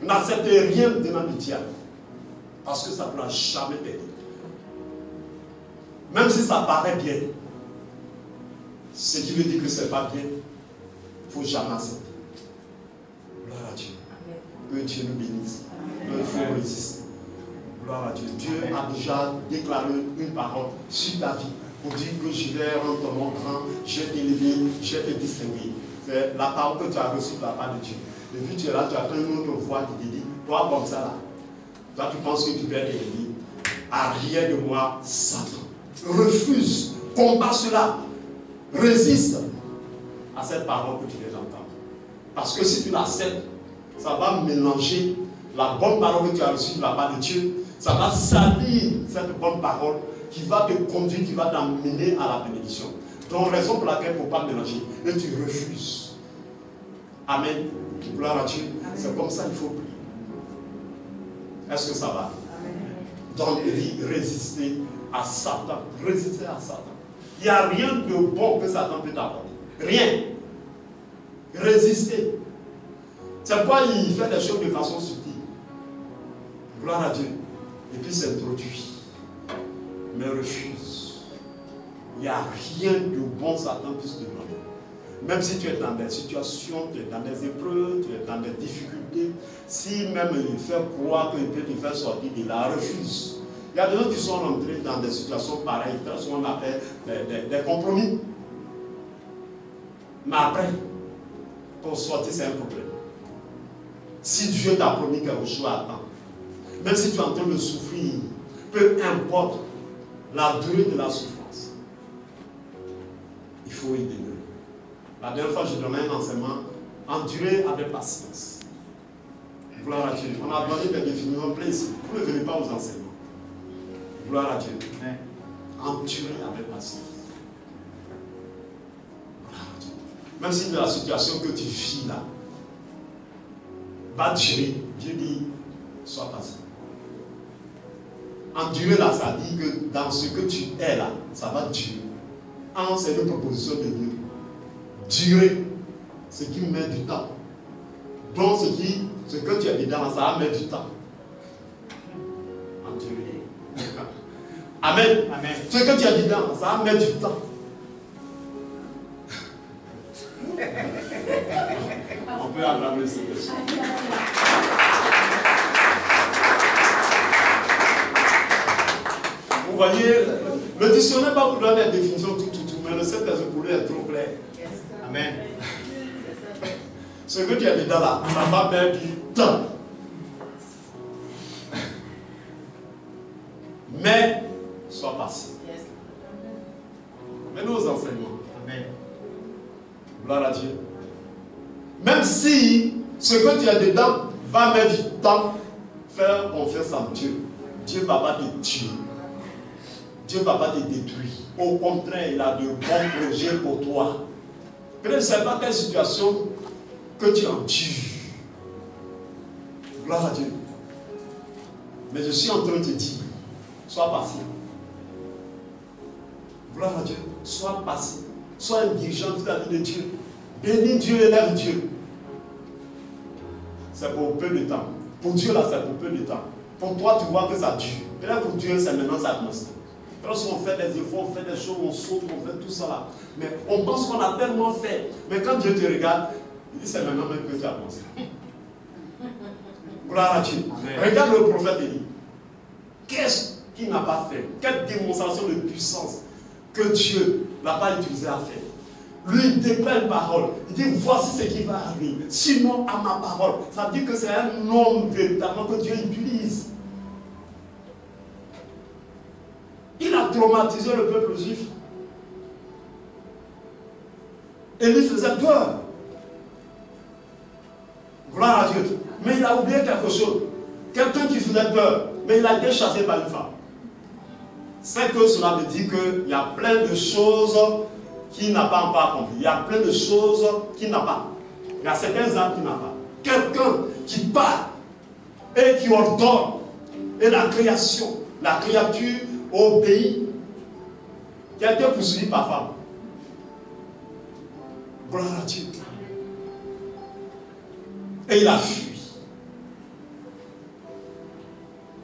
N'acceptez rien venant du diable. Parce que ça ne pourra jamais t'aider. Même si ça paraît bien, ce qui veut dire que ce n'est pas bien, il ne faut jamais accepter. Gloire à Dieu. Que Dieu nous bénisse. Il faut résister. Gloire à Dieu. Dieu a déjà déclaré une parole sur ta vie pour dire que je vais rendre ton nom grand, je vais t'élever, je vais te distinguer. C'est la parole que tu as reçue de la part de Dieu. Et puis tu es là, tu as une autre voix qui te dit, toi comme ça là, toi tu penses que tu peux être élevé. Arrière de moi, Satan. Refuse, combat cela, résiste à cette parole que tu viens d'entendre. Parce que si tu l'acceptes, ça va mélanger la bonne parole que tu as reçue de la part de Dieu, ça va salir cette bonne parole qui va te conduire, qui va t'amener à la bénédiction. Donc, raison pour laquelle il ne faut pas mélanger. Et tu refuses. Amen. Gloire à Dieu. C'est comme ça qu'il faut prier. Est-ce que ça va? Donc, il dit résister à Satan. Résister à Satan. Il n'y a rien de bon que Satan peut t'apporter. Rien. Résister. C'est pourquoi il fait des choses de façon subtile. Gloire à Dieu. Et puis s'introduit. Mais refuse. Il n'y a rien de bon Satan puisse te donner. Même si tu es dans des situations, tu es dans des épreuves, tu es dans des difficultés, si même il fait croire qu'il peut te faire sortir de là, refuse. Il y a des gens qui sont rentrés dans des situations pareilles, très souvent on appelle des compromis. Mais après, pour sortir, c'est un problème. Si Dieu t'a promis quelque chose à temps, même si tu es en train de souffrir, peu importe la durée de la souffrance, il faut y demeurer. La dernière fois, j'ai donné un enseignement, endurer avec patience. Gloire à Dieu. On a donné des définitions pleines ici. Vous ne venez pas aux enseignements. Gloire à Dieu. Endurer avec patience. Gloire à Dieu. Même si dans la situation que tu vis là, va durer, Dieu dit, sois patient. Endurer là, ça dit que dans ce que tu es là, ça va durer. C'est une proposition de Dieu. Durer, ce qui met du temps. Donc ce que tu as dedans, ça va mettre du temps. Endurer. Amen. Amen. Ce que tu as dedans, ça va mettre du temps. On peut acclamer ce Seigneur. Vous voyez, le dictionnaire va vous donner la définition tout, mais le Saint-Esprit pour lui est trop clair. Amen. Ce que tu as dedans là, ça va mettre du temps. Mais, sois patient. Mais nos enseignements. Amen. Gloire à Dieu. Même si ce que tu as dedans va mettre du temps, faire confiance en Dieu. Dieu ne va pas te tuer. Dieu ne va pas te détruire. Au contraire, il a de bons projets pour toi. Peut-être que ce n'est pas telle situation que tu endures. Gloire à Dieu. Mais je suis en train de te dire sois patient. Gloire à Dieu, sois patient. Sois un dirigeant de la vie de Dieu. Bénis Dieu, élève Dieu. C'est pour peu de temps. Pour Dieu, là, c'est pour peu de temps. Pour toi, tu vois que ça dure. Et là, pour Dieu, c'est maintenant, ça commence. Lorsqu'on fait des efforts, on fait des choses, on saute, on fait tout ça là. Mais on pense qu'on a tellement fait. Mais quand Dieu te regarde, il dit c'est maintenant même que tu as commencé. Gloire à Dieu. Amen. Regarde le prophète Élie. Qu'est-ce qu'il n'a pas fait? Quelle démonstration de puissance que Dieu n'a pas utilisé à faire. Lui, il déclare une parole. Il dit, voici ce qui va arriver. Sinon, à ma parole. Ça veut dire que c'est un homme véritablement que Dieu utilise. Il a traumatisé le peuple juif. Et lui faisait peur. Gloire à Dieu. Mais il a oublié quelque chose. Quelqu'un qui faisait peur, mais il a été chassé par une femme. C'est que cela veut dire qu'il y a plein de choses qu'il n'a pas encore accompli. Il y a plein de choses qu'il n'a pas. Il y a certains âmes qu'il n'a pas. Quelqu'un qui parle et qui ordonne, et la création, la créature obéit, qui a été poursuivi par femme. Gloire à Dieu. Et il a fui.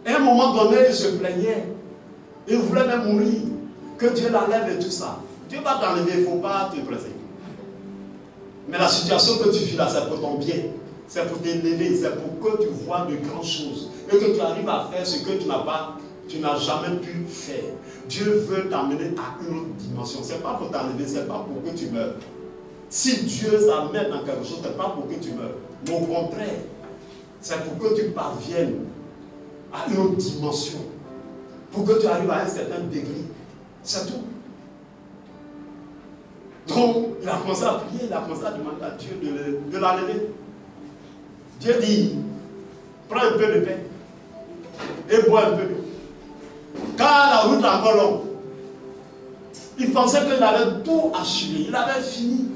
Et à un moment donné, il se plaignait. Il voulait même mourir. Que Dieu l'enlève et tout ça. Dieu va t'enlever, il ne faut pas te presser. Mais la situation que tu vis là, c'est pour ton bien. C'est pour t'élever. C'est pour que tu vois de grandes choses. Et que tu arrives à faire ce que tu n'as jamais pu faire. Dieu veut t'amener à une autre dimension. Ce n'est pas pour t'enlever, ce n'est pas pour que tu meurs. Si Dieu t'amène dans quelque chose, ce n'est pas pour que tu meurs. Mais au contraire, c'est pour que tu parviennes à une autre dimension. Pour que tu arrives à un certain degré. C'est tout. Donc, il a commencé à prier, il a commencé à demander à Dieu de l'enlever. Dieu dit, prends un peu de pain et bois un peu d'eau. Car la route est encore longue. Il pensait qu'il avait tout achevé, il avait fini.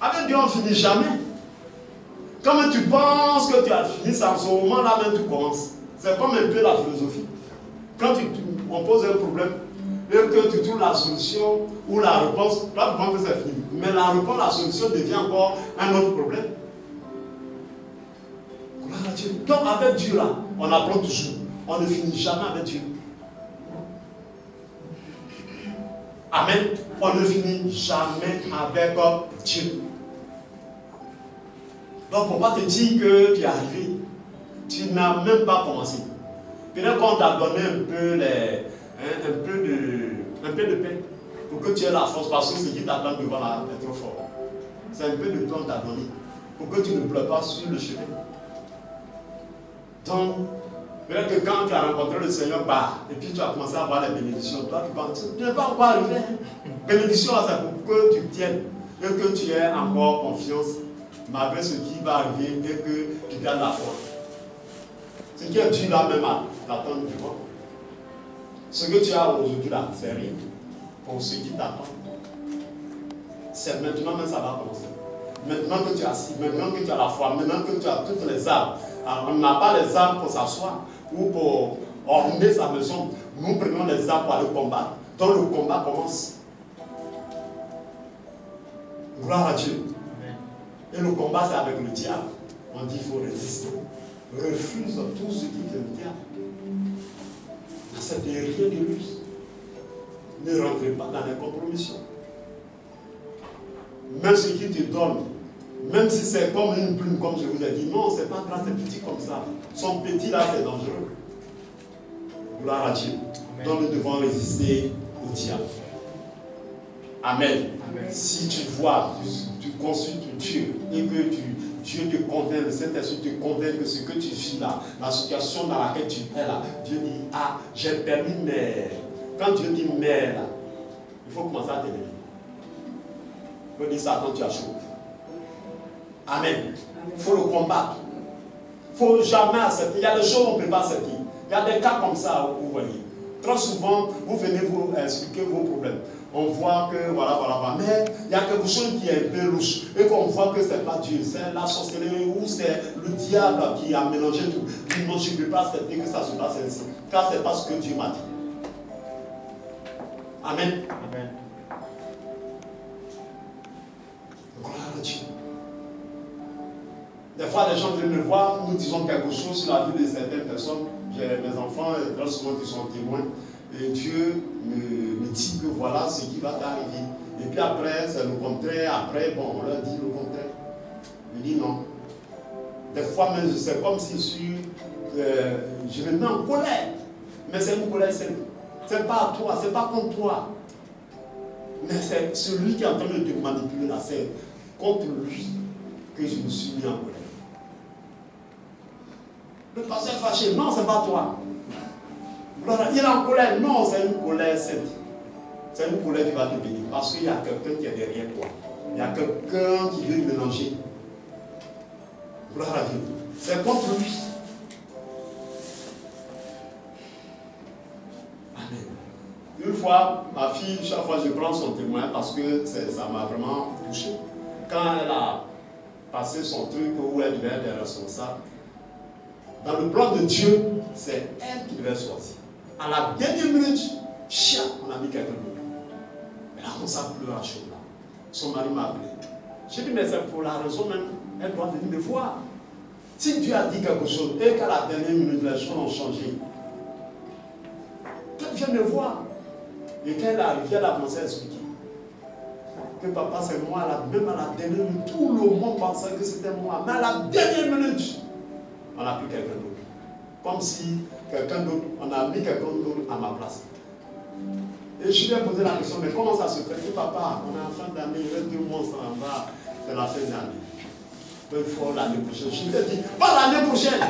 Avec Dieu, on ne finit jamais. Quand tu penses que tu as fini, c'est en ce moment-là même tu commences. C'est comme un peu la philosophie. Quand on pose un problème et que tu trouves la solution ou la réponse, là tu penses que c'est fini. Mais la réponse, la solution devient encore un autre problème. Gloire à Dieu. Donc avec Dieu là, on apprend toujours. On ne finit jamais avec Dieu. Amen. On ne finit jamais avec Dieu. Donc, il ne faut pas te dire que tu es arrivé. Tu n'as même pas commencé. Peut-être qu'on t'a donné un peu de pain pour que tu aies la force, parce que ce qui t'attend devant là est trop fort. C'est un peu de temps qu'on t'a donné pour que tu ne pleures pas sur le chemin. Donc, peut-être que quand tu as rencontré le Seigneur, et puis tu as commencé à avoir les bénédictions, toi tu penses, tu n'es pas encore arrivé. Bénédiction, c'est pour que tu tiennes et que tu aies encore confiance malgré ce qui va arriver et que tu gardes la foi. Ce qui est dur là même à t'attendre, tu vois. Ce que tu as aujourd'hui là, c'est rien pour ceux qui t'attendent. C'est maintenant même ça va commencer. Maintenant que tu as assis, maintenant que tu as la foi, maintenant que tu as toutes les armes. Alors, on n'a pas les armes pour s'asseoir ou pour orner sa maison. Nous prenons les armes pour aller combattre. Donc le combat commence. Gloire à Dieu. Et le combat, c'est avec le diable. On dit qu'il faut résister. Refuse tout ce qui vient du diable. N'acceptez rien de lui. Ne rentrez pas dans les compromissions. Même ce qu'il te donne, même si c'est comme une plume, comme je vous ai dit, non, c'est pas grand, c'est petit comme ça. Son petit là, c'est dangereux. Gloire à Dieu. Amen. Donc nous devons résister au diable. Amen. Amen. Si tu vois, tu consultes Dieu et que Dieu te convainc, le Saint-Esprit te convainc que ce que tu vis là, la situation dans laquelle tu es là, Dieu dit, ah, j'ai permis, mais quand Dieu dit mais là, il faut commencer à t'élever. Il faut dire ça quand tu as chaud. Amen. Il faut le combattre. Il ne faut jamais accepter. Il y a des choses qu'on ne peut pas accepter. Il y a des cas comme ça, vous voyez. Trop souvent, vous venez vous expliquer vos problèmes. on voit que voilà. Mais il y a quelque chose qui est un peu louche et qu'on voit que ce n'est pas Dieu, c'est la sorcellerie ou c'est le diable qui a mélangé tout. Puis non, je ne peux pas accepter que ça se passe ainsi, car ce n'est pas ce que Dieu m'a dit. Amen. Amen. Gloire à Dieu. Des fois, les gens viennent me voir, nous disons quelque chose sur la vie de certaines personnes. J'ai mes enfants, très souvent, qui sont témoins. Et Dieu me dit que voilà ce qui va t'arriver. Et puis après, c'est le contraire. Après, bon, on leur dit le contraire. Je dis non. Des fois, même, c'est comme si je me mets en colère. Mais c'est une colère simple. C'est pas à toi, c'est pas contre toi. Mais c'est celui qui est en train de te manipuler là, c'est contre lui que je me suis mis en colère. Le pasteur est fâché, non, c'est pas toi. Il est en colère, non, c'est une colère sainte. C'est une colère qui va te bénir. Parce qu'il y a quelqu'un qui est derrière toi. Il y a quelqu'un qui veut mélanger. Gloire à Dieu. C'est contre lui. Amen. Une fois, ma fille, chaque fois je prends son témoin parce que ça m'a vraiment touché. Quand elle a passé son truc où elle devait être responsable, dans le plan de Dieu, c'est elle qui devait choisir. À la dernière minute, on a mis quelqu'un d'autre. Elle a commencé à pleurer à chaud là. Son mari m'a appelé. J'ai dit, mais c'est pour la raison même, elle doit venir me voir. Si Dieu a dit quelque chose et qu'à la dernière minute, les choses ont changé, qu'elle vienne me voir. Et quand elle arrive, elle a commencé à expliquer que papa c'est moi, même à la dernière minute, tout le monde pensait que c'était moi. Mais à la dernière minute, on a pris quelqu'un d'autre. Comme si quelqu'un d'autre, on a mis quelqu'un d'autre à ma place. Et je lui ai posé la question, mais comment ça se fait? Je dis, papa, on est en fin d'année, il reste 2 mois, ça en va, c'est la fin d'année. Il faut l'année prochaine. Je lui ai dit, pas l'année prochaine.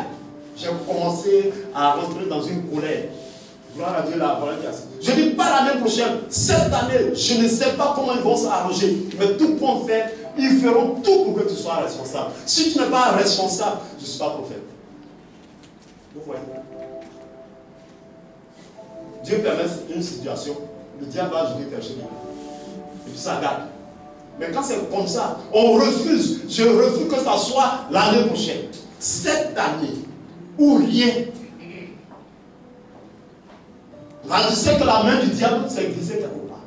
J'ai commencé à rentrer dans une colère. Gloire à Dieu, la parole qui a dit. Je dis, pas l'année prochaine, cette année, je ne sais pas comment ils vont s'arranger, mais tout qu'on fait, ils feront tout pour que tu sois responsable. Si tu n'es pas responsable, je ne suis pas prophète. Vous voyez? Dieu permet une situation, le diable va ajouter quelque chose. Et puis ça garde. Mais quand c'est comme ça, on refuse. Je refuse que ça soit l'année prochaine. Cette année, ou rien. Là, tu sais que la main du diable s'est glissée quelque part.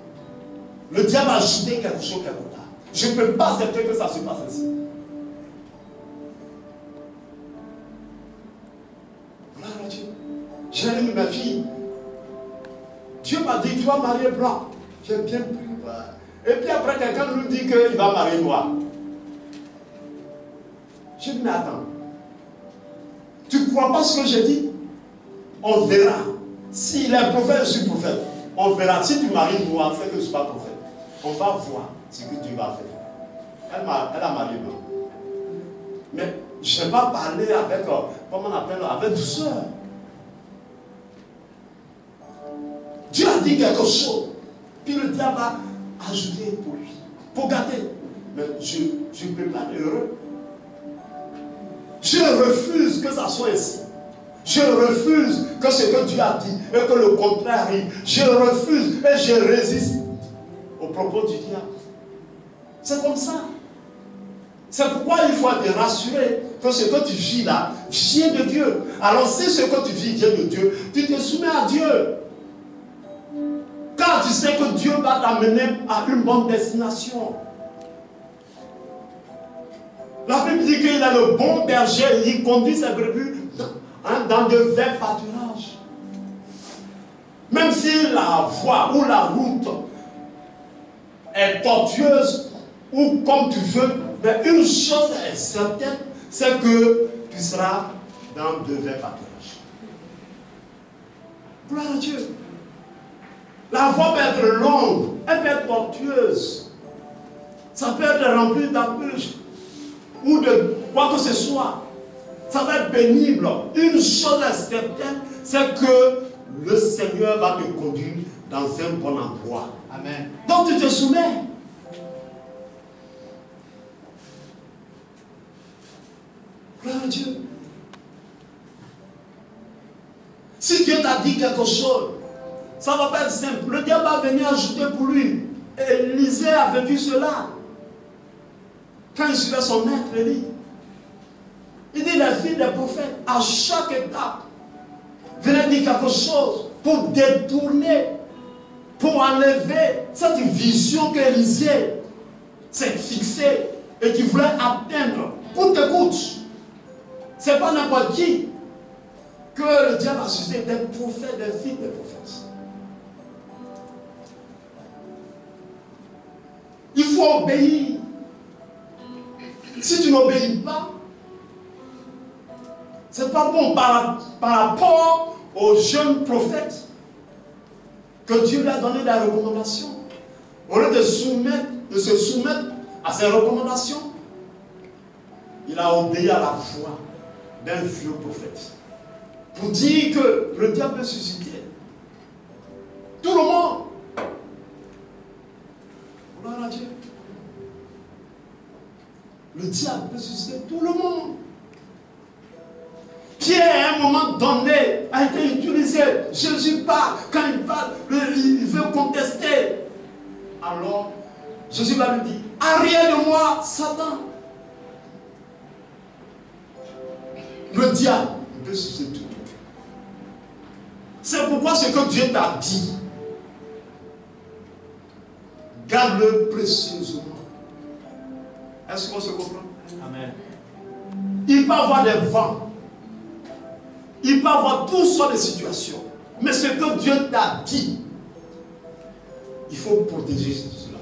Le diable a ajouté quelque chose quelque part. Je ne peux pas accepter que ça se passe ainsi. Gloire à Dieu. J'ai dit ma fille. Dieu m'a dit, tu vas marier blanc. J'ai bien pris. Et puis après, quelqu'un nous dit qu'il va marier noir. Je dis, mais attends. Tu ne crois pas ce que j'ai dit? On verra. S'il est prophète, je suis prophète. On verra. Si tu maries noir, c'est que je ne suis pas prophète. On va voir ce que Dieu va faire. Elle a marié blanc. Mais je n'ai pas parlé avec, comment on appelle, avec douceur. Dieu a dit quelque chose. Puis le diable a ajouté pour lui. Pour gâter. Mais je ne peux pas être heureux. Je refuse que ça soit ainsi. Je refuse que ce que Dieu a dit et que le contraire arrive. Je refuse et je résiste aux propos du diable. C'est comme ça. C'est pourquoi il faut te rassurer que ce que tu vis là vient de Dieu. Alors si ce que tu vis vient de Dieu, tu te soumets à Dieu. Car tu sais que Dieu va t'amener à une bonne destination. La Bible dit qu'il est le bon berger, il conduit ses brebis dans de verts pâturages. Même si la voie ou la route est tortueuse ou comme tu veux, mais une chose est certaine, c'est que tu seras dans de verts pâturages. Gloire à Dieu. La voie peut être longue, elle peut être tortueuse. Ça peut être rempli d'embûches ou de quoi que ce soit. Ça va être pénible. Une chose est certaine, c'est que le Seigneur va te conduire dans un bon endroit. Amen. Donc tu te soumets. Gloire à Dieu. Si Dieu t'a dit quelque chose, Ça ne va pas être simple. Le diable va venir ajouter pour lui. Élisée a vécu cela. Quand il suivait son maître, Élie. Il dit la fille des prophètes, à chaque étape, venait dire quelque chose pour détourner, pour enlever cette vision qu'Élisée s'est fixée et qui voulait atteindre. Coûte que coûte. Ce n'est pas n'importe qui que le diable a suscité, des prophètes, des filles des prophètes. Il faut obéir. Si tu n'obéis pas, ce n'est pas bon par rapport aux jeunes prophètes que Dieu lui a donné des recommandations. Au lieu de se soumettre à ses recommandations, il a obéi à la voix d'un vieux prophète. Pour dire que le diable peut susciter tout le monde. Gloire à Dieu. Le diable peut susciter tout le monde. Pierre, à un moment donné, a été utilisé. Jésus parle. Quand il parle, il veut contester. Alors, Jésus va lui dire, arrière de moi, Satan. Le diable peut susciter tout. C'est pourquoi ce que Dieu t'a dit, garde-le précieusement. Est-ce qu'on se comprend? Amen. Il peut y avoir des vents. Il peut y avoir toutes sortes de situations. Mais ce que Dieu t'a dit, il faut protéger cela.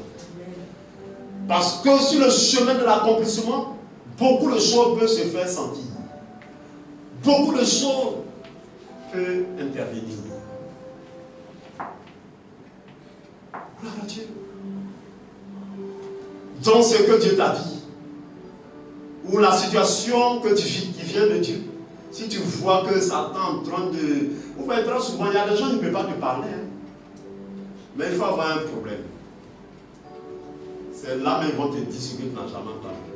Parce que sur le chemin de l'accomplissement, beaucoup de choses peuvent se faire sentir. Beaucoup de choses peuvent intervenir. Gloire à Dieu. Donc ce que Dieu t'a dit, ou la situation que tu vis, qui vient de Dieu, si tu vois que Satan est en train de... Vous voyez très souvent, il y a des gens qui ne peuvent pas te parler. Hein. Mais il faut avoir un problème. C'est là même ils vont te dire ce que tu n'as jamais entendu.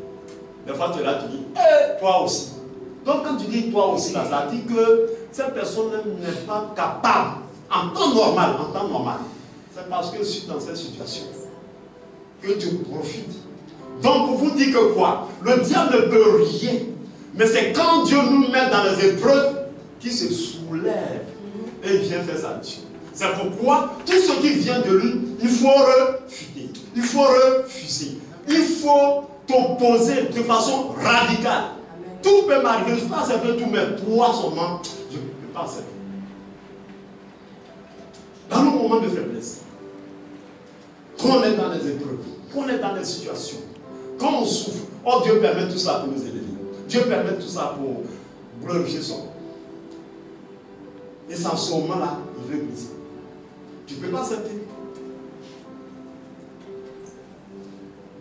Des fois tu es là, tu dis, toi aussi. Donc quand tu dis toi aussi, là, ça dit que cette personne n'est pas capable, en temps normal, c'est parce que je suis dans cette situation que tu profites. Donc pour vous dire que quoi? Le diable ne peut rien. Mais c'est quand Dieu nous met dans les épreuves qu'il se soulève et vient faire sa mission. C'est pourquoi tout ce qui vient de lui, il faut refuter. Il faut refuser. Il faut t'opposer de façon radicale. Amen. Tout peut m'arriver. Je ne peux pas accepter tout, mais toi seulement, je ne peux pas accepter. Dans nos moments de faiblesse, quand on est dans les épreuves, quand on est dans des situations, quand on souffre, oh Dieu permet tout ça pour nous aider. Dieu permet tout ça pour glorifier son nom. Et sans ce moment-là, il veut briser. Tu ne peux pas accepter.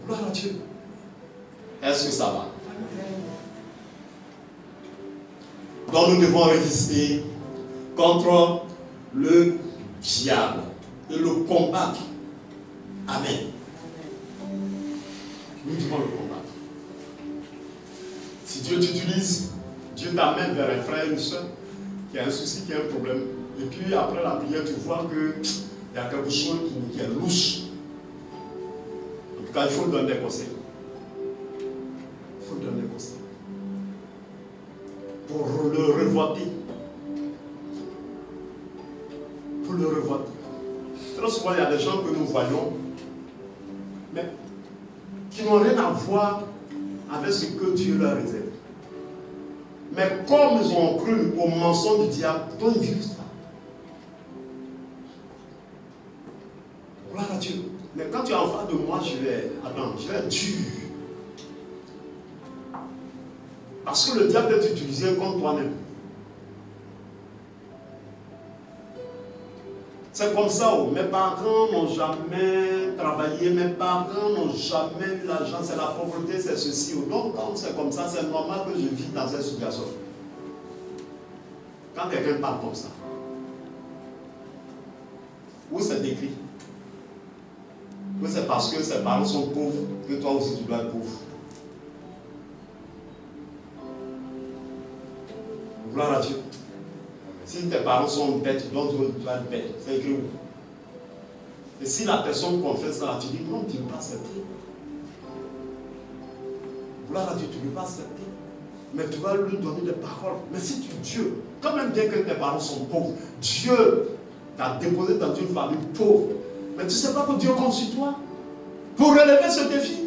Gloire à Dieu. Est-ce que ça va? Donc nous devons résister contre le diable et le combattre. Amen. Nous devons le combattre. Si Dieu t'utilise, Dieu t'amène vers un frère, une soeur qui a un souci, qui a un problème. Et puis après la prière, tu vois qu'il y a quelque chose qui est louche. En tout cas, il faut lui donner des conseils. Il faut lui donner des conseils. Pour le revoiter. Pour le revoiter. Très souvent, il y a des gens que nous voyons, mais qui n'ont rien à voir avec ce que Dieu leur réserve. Mais comme ils ont cru au mensonge du diable, donc ils vivent ça. Gloire à Dieu. Mais quand tu es en face de moi, je vais être dur. Parce que le diable peut t'utiliser contre toi-même. C'est comme ça, mes parents n'ont jamais travaillé, mes parents n'ont jamais eu l'argent, c'est la pauvreté, c'est ceci. Donc, quand c'est comme ça, c'est normal que je vis dans cette situation. Quand quelqu'un parle comme ça, où c'est décrit, que c'est parce que ses parents sont pauvres que toi aussi tu dois être pauvre. Gloire à Dieu. Si tes parents sont bêtes, tu dois être bête. C'est écrit où? Et si la personne confesse ça, tu dis non, tu ne peux pas accepter. Gloire à Dieu, tu ne peux pas accepter. Mais tu vas lui donner des paroles. Mais si tu Dieu, quand même bien que tes parents sont pauvres, Dieu t'a déposé dans une famille pauvre. Mais tu ne sais pas que Dieu compte sur toi pour relever ce défi.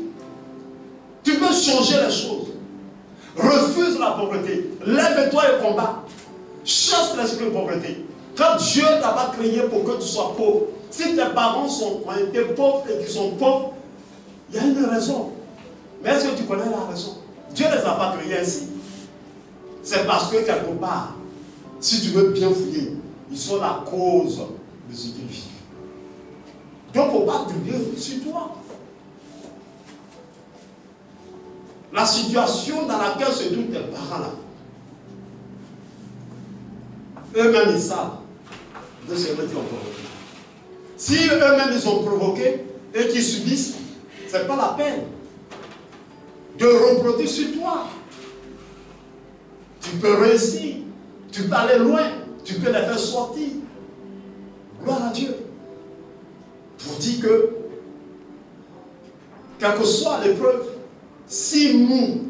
Tu peux changer les choses. Refuse la pauvreté. Lève-toi et combat. Chasse l'esprit de pauvreté. Quand Dieu t'a pas créé pour que tu sois pauvre, si tes parents ont été pauvres et qu'ils sont pauvres, il y a une raison. Mais est-ce que tu connais la raison? Dieu ne les a pas créés ainsi. C'est parce que quelque part, si tu veux bien fouiller, ils sont la cause de ce qu'ils vivent. Donc, il ne faut pas te dire sur toi. La situation dans laquelle se trouvent tes parents là, eux-mêmes ils savent de ce qui ont provoqué. Si eux-mêmes ils ont provoqué et qu'ils subissent, ce n'est pas la peine de reproduire sur toi. Tu peux réussir, tu peux aller loin, tu peux les faire sortir. Gloire à Dieu. Pour dire que, quelle que soit l'épreuve, si nous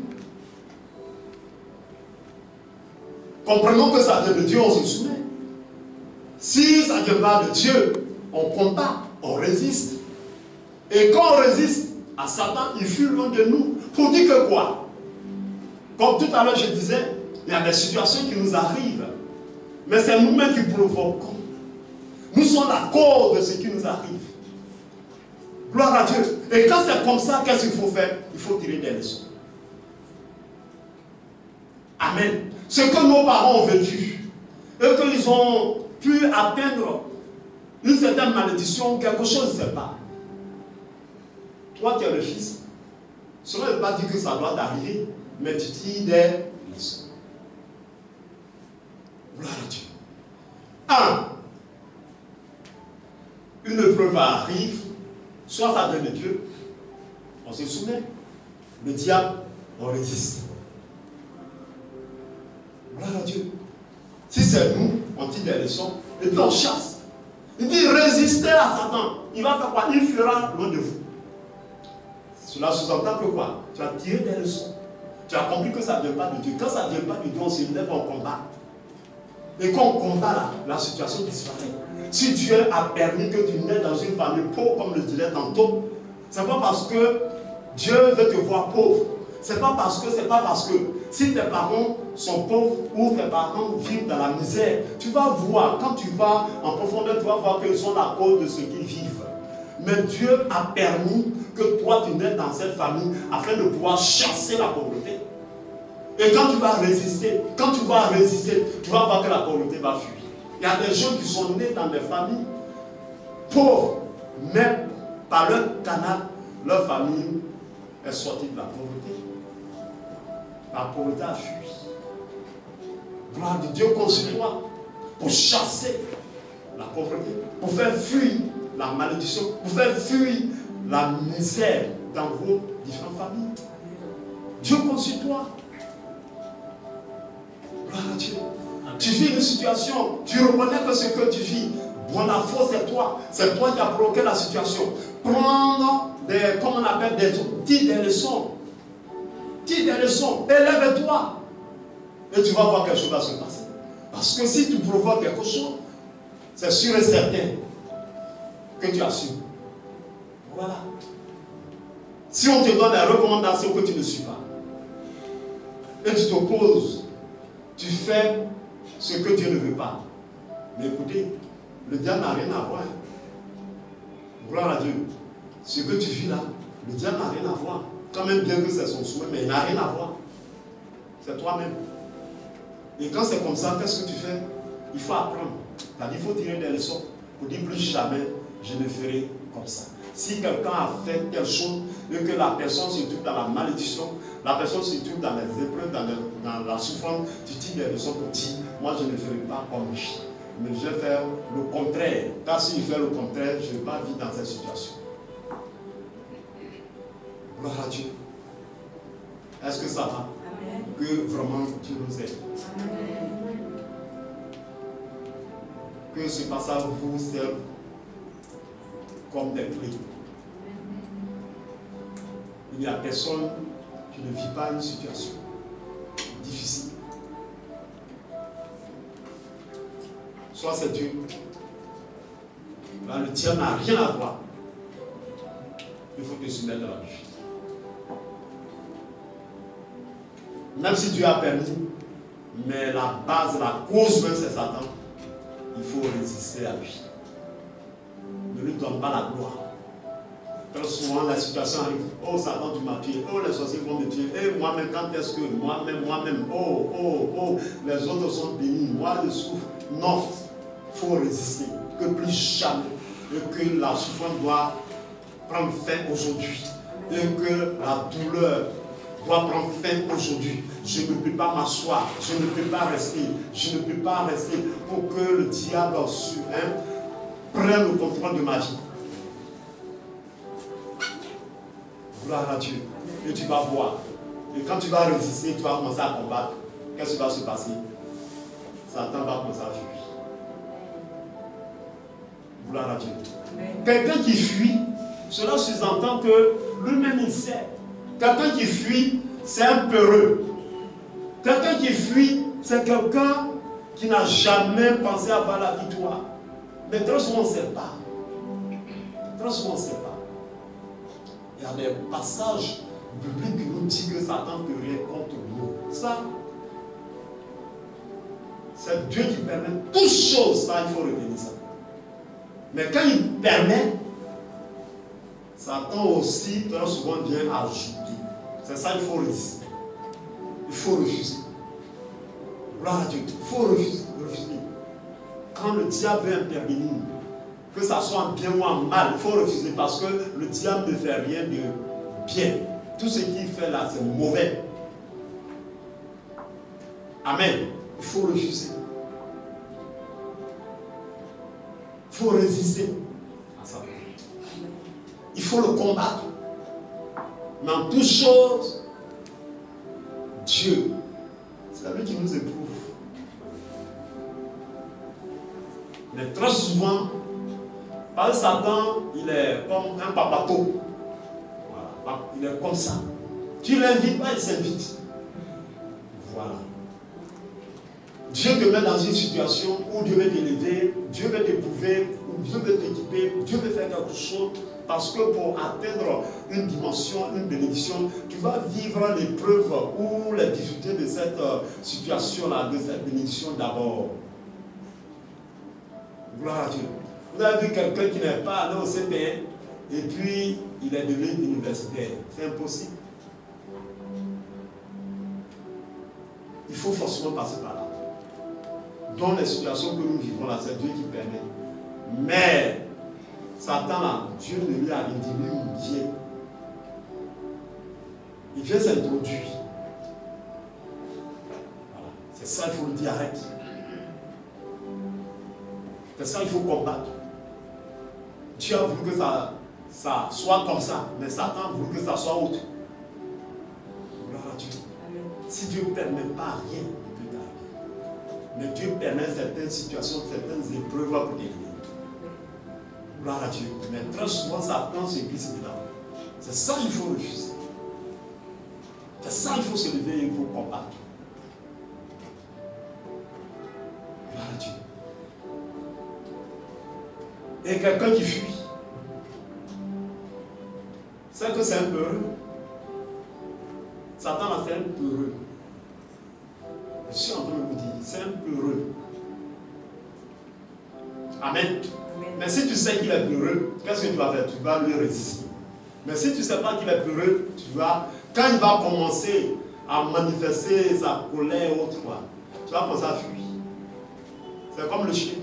comprenons que ça vient de Dieu, on se soumet. Si ça ne vient pas de Dieu, on combat, on résiste. Et quand on résiste à Satan, il fuit loin de nous. Pour dire que quoi? Comme tout à l'heure je disais, il y a des situations qui nous arrivent. Mais c'est nous-mêmes qui provoquons. Nous sommes la cause de ce qui nous arrive. Gloire à Dieu. Et quand c'est comme ça, qu'est-ce qu'il faut faire? Il faut tirer des leçons. Amen. Ce que nos parents ont vécu, et qu'ils ont pu atteindre une certaine malédiction, quelque chose, je ne sais pas. Toi, tu es le fils. Cela ne veut pas dire que ça doit t'arriver, mais tu tires des leçons. Gloire à Dieu. Une épreuve arrive, soit ça vient de Dieu, on se soumet. Le diable, on résiste. Gloire à Dieu. Si c'est nous, on tire des leçons, et puis on chasse. Il dit résistez à Satan. Il va faire quoi? Il fuira loin de vous. Cela sous-entend que quoi? Tu as tiré des leçons. Tu as compris que ça ne vient pas de Dieu. Quand ça ne vient pas de Dieu, on se lève en combat. Et quand on combat là, la situation disparaît. Si Dieu a permis que tu naies dans une famille pauvre, comme le disais tantôt, ce n'est pas parce que Dieu veut te voir pauvre. C'est pas parce que si tes parents sont pauvres ou tes parents vivent dans la misère, tu vas voir, quand tu vas en profondeur, tu vas voir qu'ils sont la cause de ce qu'ils vivent. Mais Dieu a permis que toi tu naies dans cette famille afin de pouvoir chasser la pauvreté. Et quand tu vas résister, tu vas voir que la pauvreté va fuir. Il y a des gens qui sont nés dans des familles pauvres, mais par leur canal, leur famille est sortie de la pauvreté. La pauvreté a fui. Gloire de Dieu compte sur toi pour chasser la pauvreté, pour faire fuir la malédiction, pour faire fuir la misère dans vos différentes familles. Dieu compte sur toi. Gloire à Dieu. Tu vis une situation, tu reconnais que ce que tu vis, bon, la faute c'est toi qui as provoqué la situation. Prendre des, comme on appelle des leçons. Tire des leçons, élève-toi. Et tu vas voir quelque chose va se passer. Parce que si tu provoques quelque chose, c'est sûr et certain que tu as su. Voilà. Si on te donne des recommandations que tu ne suis pas, et tu t'opposes, tu fais ce que Dieu ne veut pas. Mais écoutez, le diable n'a rien à voir. Gloire à Dieu. Ce que tu vis là, le diable n'a rien à voir. Quand même bien que c'est son souhait, mais il n'a rien à voir. C'est toi-même. Et quand c'est comme ça, qu'est-ce que tu fais? Il faut apprendre. Il faut tirer des leçons pour dire plus jamais je ne ferai comme ça. Si quelqu'un a fait quelque chose et que la personne se trouve dans la malédiction, la personne se trouve dans les épreuves, dans la souffrance, tu tires des leçons pour dire moi je ne ferai pas comme lui. Mais je vais faire le contraire. Car s'il fait le contraire, je ne vais pas vivre dans cette situation. Gloire à Dieu. Est-ce que ça va? Amen. Que vraiment Dieu nous aide. Amen. que ce passage vous serve comme des clés. Il n'y a personne qui ne vit pas une situation difficile. Soit c'est Dieu. Là, le diable n'a rien à voir. Il faut te soumettre à la vie. Même si Dieu a permis, mais la base, la cause même c'est Satan, il faut résister à lui. Ne lui donne pas la gloire. Très souvent la situation arrive, oh Satan tu m'as tué, oh les sorciers vont me tuer, et moi-même quand est-ce que, moi-même, oh, les autres sont bénis, moi je souffre. Non, il faut résister, que plus jamais, et que la souffrance doit prendre fin aujourd'hui, et que la douleur doit prendre fin aujourd'hui. Je ne peux pas m'asseoir, je ne peux pas rester, pour que le diable prenne le contrôle de ma vie. Gloire à Dieu. Et tu vas voir. Et quand tu vas résister, tu vas commencer à combattre. Qu'est-ce qui va se passer? Satan va commencer à fuir. Gloire à Dieu. Quelqu'un qui fuit, cela sous-entend que lui-même il sait. Quelqu'un qui fuit, c'est un peureux. Quelqu'un qui fuit, c'est quelqu'un qui n'a jamais pensé avoir la victoire. Mais très souvent on ne sait pas. Très souvent on ne sait pas. Il y a des passages bibliques qui nous disent que Satan ne peut rien contre nous. Ça, c'est Dieu qui permet toutes choses. Ça, il faut retenir ça. Mais quand il permet, Satan aussi, très souvent, vient ajouter. C'est ça, il faut résister. Il faut refuser. Gloire à Dieu. Il faut refuser. Quand le diable veut intervenir, que ça soit en bien ou en mal, il faut refuser parce que le diable ne fait rien de bien. Tout ce qu'il fait là, c'est mauvais. Amen. Il faut refuser. Il faut résister à ça. Il faut le combattre. Mais en toute chose, Dieu, c'est lui qui nous éprouve. Mais très souvent, parce que Satan, il est comme un papato. Voilà. Il est comme ça. Tu l'invites pas, il s'invite. Voilà. Dieu te met dans une situation où Dieu veut t'élever, Dieu veut t'éprouver, où Dieu veut t'équiper, Dieu veut faire quelque chose. Parce que pour atteindre une dimension, une bénédiction, tu vas vivre l'épreuve ou les difficultés de cette situation-là, de cette bénédiction d'abord. Gloire à Dieu. Vous avez vu quelqu'un qui n'est pas allé au CPN et puis il est devenu universitaire. C'est impossible. Il faut forcément passer par là. Dans les situations que nous vivons là, c'est Dieu qui permet. Mais Satan là, Dieu ne lui a rien dit, lui il vient. Il vient s'introduire. Voilà. C'est ça, il faut le dire, arrête. C'est ça, il faut combattre. Dieu a voulu que ça soit comme ça, mais Satan a voulu que ça soit autre. Gloire à Dieu. Si Dieu ne permet pas, rien ne peut t'arriver. Mais Dieu permet certaines situations, certaines épreuves pour t'aider. Gloire à Dieu. Mais très souvent, Satan se glisse dedans. C'est ça qu'il faut refuser. C'est ça qu'il faut se lever et il faut combattre. Gloire à Dieu. Et quelqu'un qui fuit, c'est que c'est un peureux. Satan a fait un peureux. Je suis en train de vous dire, c'est un peureux. Amen. Mais si tu sais qu'il est peureux, qu'est-ce que tu vas faire? Tu vas lui résister. Mais si tu ne sais pas qu'il est peureux, quand il va commencer à manifester sa colère ou autre, tu vas commencer à fuir. C'est comme le chien.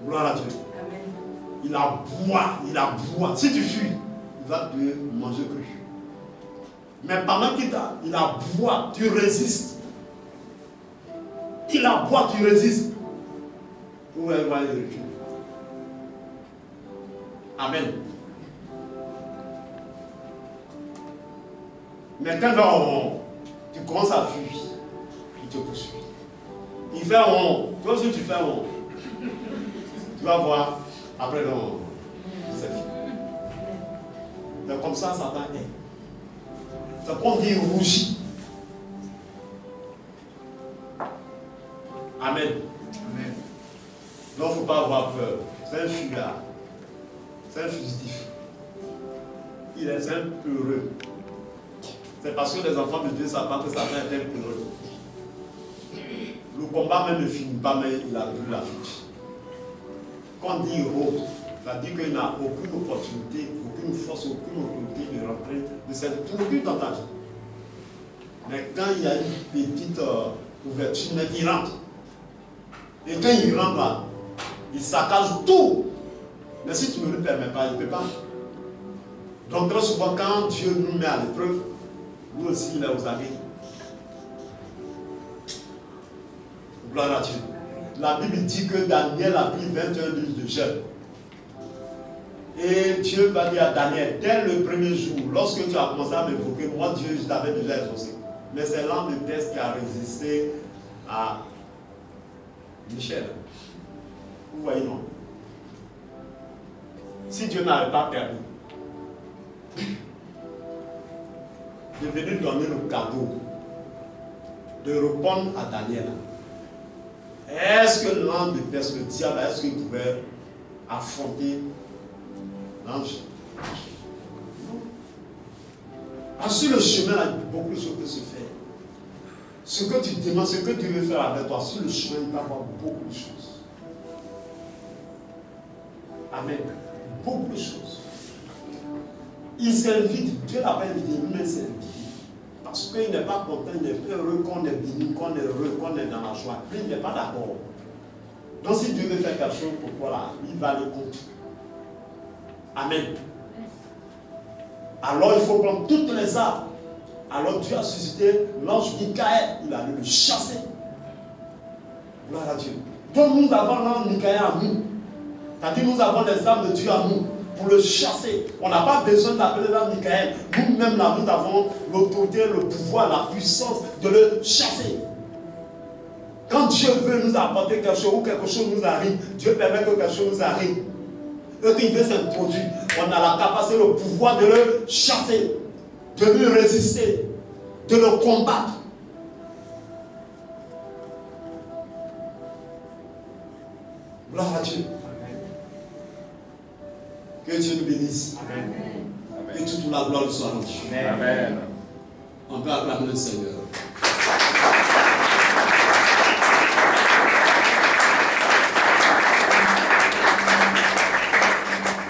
Gloire à Dieu. Amen. Il aboie. Si tu fuis, il va te manger cru. Mais pendant qu'il aboie, tu résistes. Il aboie, tu résistes. Où elle va y reculer. Amen. Mais quand tu commences à fuir, il te poursuit. Il fait honte. Toi aussi tu fais honte. Tu vas voir, après non, c'est fini. C'est comme ça, Satan est. C'est comme dire rougit. Amen. Amen. Donc, il ne faut pas avoir peur. C'est un fuyard. C'est un fugitif. Il est un peureux. C'est parce que les enfants de Dieu ne savent pas que Satan est un peureux. Le combat même ne finit pas, mais il a vu la fiche. Quand on dit rôde, ça dit qu'il n'a aucune opportunité, aucune force, aucune autorité de rentrer, de s'introduire dans ta vie. Mais quand il y a une petite ouverture, il rentre. Et quand il rentre là, il saccage tout. Mais si tu ne le permets pas, il ne peut pas. Donc très souvent, quand Dieu nous met à l'épreuve, lui aussi il est aux aguets. Gloire à Dieu. La Bible dit que Daniel a pris 21 livres de jeûne. Et Dieu va dire à Daniel, dès le premier jour, lorsque tu as commencé à m'évoquer, moi Dieu, je t'avais déjà exaucé. Mais c'est l'âme de test qui a résisté à Michel. Vous voyez, non? Si Dieu n'avait pas permis de venir donner le cadeau, de répondre à Daniel, est-ce que l'âme de test, le diable, est-ce qu'il pouvait affronter l'ange? Non. Sur le chemin, il y a beaucoup de choses qui se faire. Ce que tu demandes, ce que Dieu veut faire avec toi, sur le chemin, il va y avoir beaucoup de choses. Amen. Beaucoup de choses. Il s'invite, Dieu l'appelle invité, lui-même s'invite. Parce qu'il n'est pas content, il est heureux qu'on est béni, qu'on est heureux, qu'on est dans la joie. Lui, il n'est pas d'accord. Donc si Dieu veut faire quelque chose pour toi, là, il va le compte. Amen. Alors il faut prendre toutes les armes. Alors Dieu a suscité l'ange Michael, il a dû le chasser. Gloire à Dieu. Donc nous avons l'ange Michael à nous. C'est-à-dire nous avons les armes de Dieu à nous pour le chasser. On n'a pas besoin d'appeler l'ange Michael. Nous-mêmes là, nous avons l'autorité, le pouvoir, la puissance de le chasser. Quand Dieu veut nous apporter quelque chose ou quelque chose nous arrive, Dieu permet que quelque chose nous arrive. Et qu'il veut s'introduire, on a la capacité, le pouvoir de le chasser, de lui résister, de le combattre. Gloire à Dieu. Que Dieu nous bénisse. Amen. Et toute la gloire soit à Dieu. Amen. On peut acclamer le Seigneur.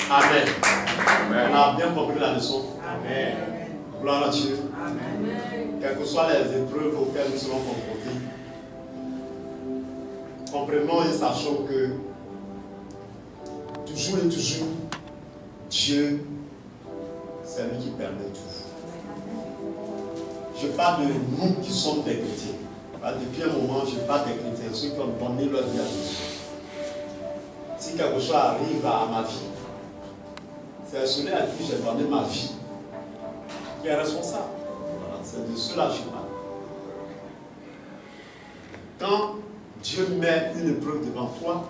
Amen. Amen. On a bien compris la leçon. Amen. Gloire à Dieu. Amen. Quelles que soient les épreuves auxquelles nous serons confrontés, comprenons et sachons que toujours et toujours, Dieu, c'est lui qui permet tout. Je parle de nous qui sommes des chrétiens. Depuis un moment, je parle des chrétiens, ceux qui ont donné leur vie à Jésus. Si quelque chose arrive à ma vie, c'est celui à qui j'ai donné ma vie qui est responsable. Voilà, c'est de cela que je parle. Quand Dieu met une épreuve devant toi,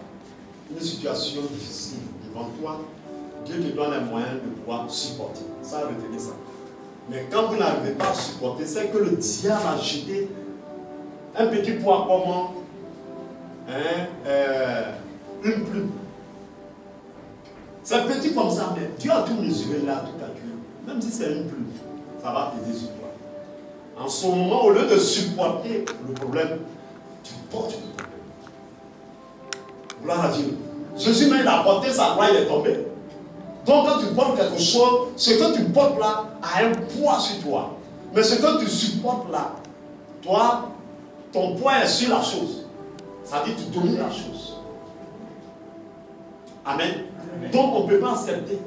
une situation difficile devant toi, Dieu te donne les moyens de pouvoir supporter. Ça, retenez ça. Mais quand vous n'arrivez pas à supporter, c'est que le diable a jeté un petit poids comment une plume. C'est petit comme ça, mais Dieu a tout mesuré là, tout calculé. Même si c'est une plume, ça va peser sur toi. En ce moment, au lieu de supporter le problème, tu portes le problème. Gloire à Dieu. Jésus même, il a porté sa croix, il est tombé. Donc quand tu portes quelque chose, ce que tu portes là a un poids sur toi. Mais ce que tu supportes là, toi, ton poids est sur la chose. Ça veut dire que tu domines la chose. Amen. Amen. Donc on ne peut pas accepter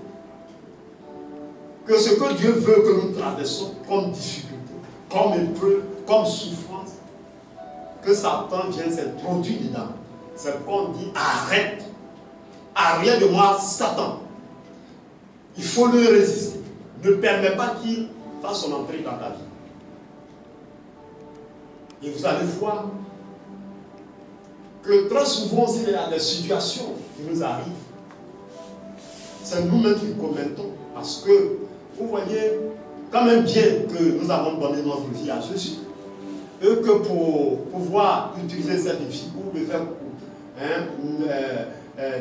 que ce que Dieu veut que nous traversons comme difficulté, comme épreuve, comme souffrance, que Satan vienne s'introduire dedans. C'est pourquoi on dit arrête. Arrière de moi, Satan. Il faut lui résister. Ne permets pas qu'il fasse son entrée dans ta vie. Et vous allez voir que très souvent, s'il y a des situations qui nous arrivent, c'est nous-mêmes qui commettons. Parce que, vous voyez, quand même bien que nous avons donné notre vie à Jésus, et que pour pouvoir utiliser cette vie ou de faire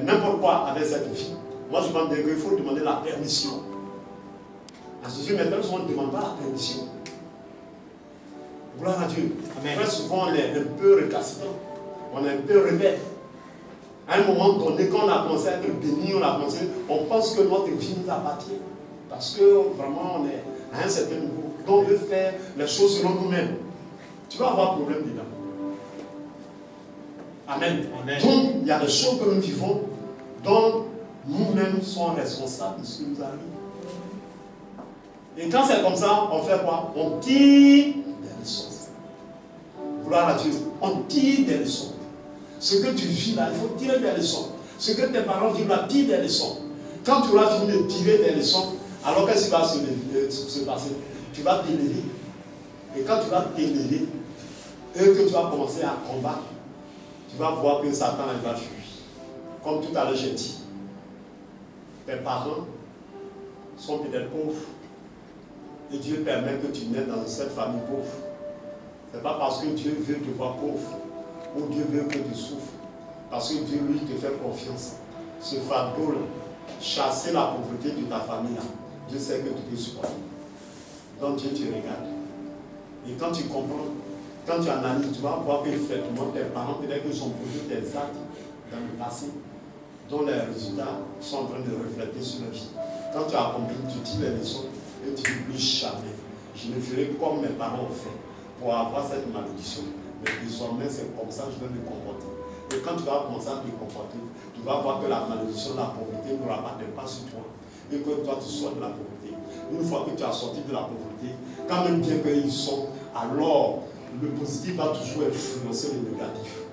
n'importe quoi avec cette vie, moi je pense qu'il faut demander la permission. À Jésus, maintenant, on ne demande pas la permission. Gloire à Dieu. Amen. Très souvent, on est un peu récalcitrant, on est un peu rebelle. À un moment donné, quand on a commencé à être béni, on pense que notre vie nous appartient. Parce que vraiment, on est à un certain niveau. Donc, on veut faire les choses selon nous-mêmes. Tu vas avoir problème dedans. Amen. Amen. Donc, il y a des choses que nous vivons dont nous-mêmes sommes responsables de ce qui nous arrive. Et quand c'est comme ça, on fait quoi? On tire des leçons. Gloire à Dieu. On tire des leçons. Ce que tu vis là, il faut tirer des leçons. Ce que tes parents vivent là, tire des leçons. Quand tu auras fini de tirer des leçons, alors qu'est-ce qui va se passer? Tu vas t'élever. Et quand tu vas t'élever, et que tu vas commencer à combattre, tu vas voir que Satan va fuir. Comme tout à l'heure j'ai dit, tes parents sont peut-être pauvres. Et Dieu permet que tu naisses dans cette famille pauvre. Ce n'est pas parce que Dieu veut te voir pauvre, ou Dieu veut que tu souffres. Parce que Dieu, lui, te fait confiance. Ce fardeau-là, chasser la pauvreté de ta famille, là, Dieu sait que tu peux supporter. Donc Dieu te regarde. Et quand tu comprends, quand tu analyses, tu vas voir qu'effectivement tes parents, peut-être qu'ils ont posé des actes dans le passé, dont les résultats sont en train de refléter sur la vie. Quand tu as compris, tu tires les leçons et tu ne dis jamais. Je ne ferai comme mes parents ont fait pour avoir cette malédiction. Mais désormais, c'est comme ça que je vais me comporter. Et quand tu vas commencer à te comporter, tu vas voir que la malédiction de la pauvreté n'aura pas d'impact sur toi. Et que toi, tu sors de la pauvreté. Une fois que tu as sorti de la pauvreté, quand même bien qu'ils sont, alors le positif va toujours influencer le négatif.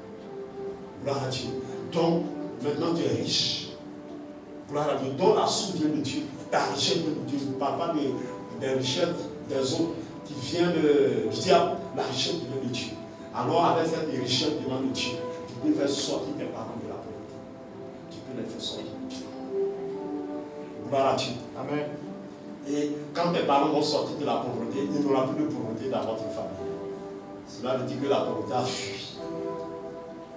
Gloire à Dieu. Donc, maintenant tu es riche. Gloire à Dieu. Donc la source vient de Dieu. Ta richesse vient de Dieu. Je ne parle pas des richesses des autres qui viennent du diable. La richesse vient de Dieu. Alors avec cette richesse venant de Dieu, tu peux faire sortir tes parents de la pauvreté. Tu peux les faire sortir. Gloire à Dieu. Amen. Et quand tes parents vont sortir de la pauvreté, il n'y aura plus de pauvreté dans votre famille. Cela veut dire que la pauvreté a fui.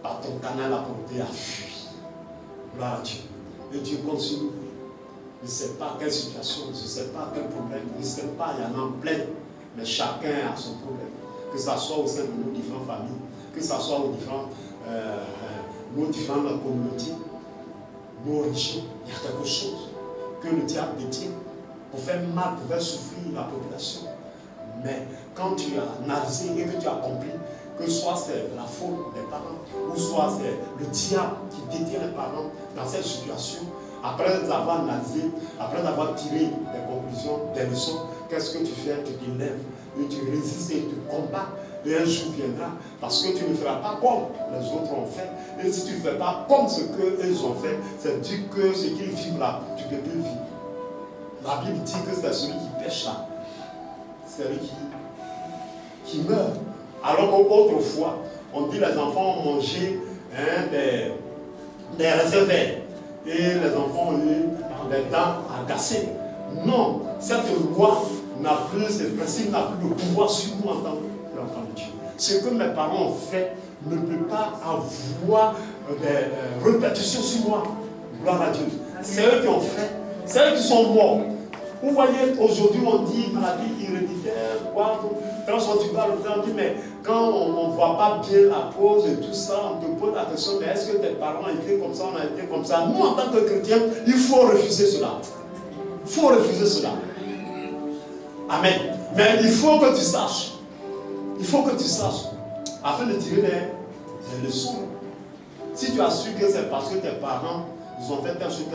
Par ton canal, la pauvreté a fui. Gloire à Dieu. Et Dieu compte sur nous. Je ne sais pas quelle situation, je ne sais pas quel problème, je ne sais pas, il y en a plein. Mais chacun a son problème. Que ce soit au sein de nos différentes familles, que ce soit aux nos différentes communautés, nos régions, il y a quelque chose que le diable détient pour faire mal, pour faire souffrir la population. Mais quand tu as analysé et que tu as compris que soit c'est la faute des parents, ou soit c'est le diable qui détient les parents dans cette situation, après avoir analysé, après avoir tiré des conclusions, des leçons, qu'est-ce que tu fais? Tu t'élèves, et tu résistes et tu combats. Et un jour viendra, parce que tu ne feras pas comme les autres ont fait. Et si tu ne fais pas comme ce qu'ils ont fait, c'est dire que ce qu'ils vivent là, tu peux plus vivre. La Bible dit que c'est celui qui pêche là, c'est celui qui meurt. Alors qu'autrefois, on dit les enfants ont mangé des réserves et les enfants ont eu des dents agacées. Non, cette loi n'a plus, ce principe n'a plus de pouvoir sur nous en tant qu'enfants de Dieu. Ce que mes parents ont fait ne peut pas avoir des répétitions sur moi. Gloire à Dieu. C'est eux qui ont fait, c'est eux qui sont morts. Vous voyez, aujourd'hui on dit maladie héréditaire, quoi, quand tu parles, on dit, mais quand on ne voit pas bien la cause et tout ça, on te pose la question, mais est-ce que tes parents étaient comme ça, on a été comme ça? Nous, en tant que chrétiens, il faut refuser cela. Il faut refuser cela. Amen. Mais il faut que tu saches. Il faut que tu saches. Afin de tirer des leçons. Si tu as su que c'est parce que tes parents, ils ont fait telle chose,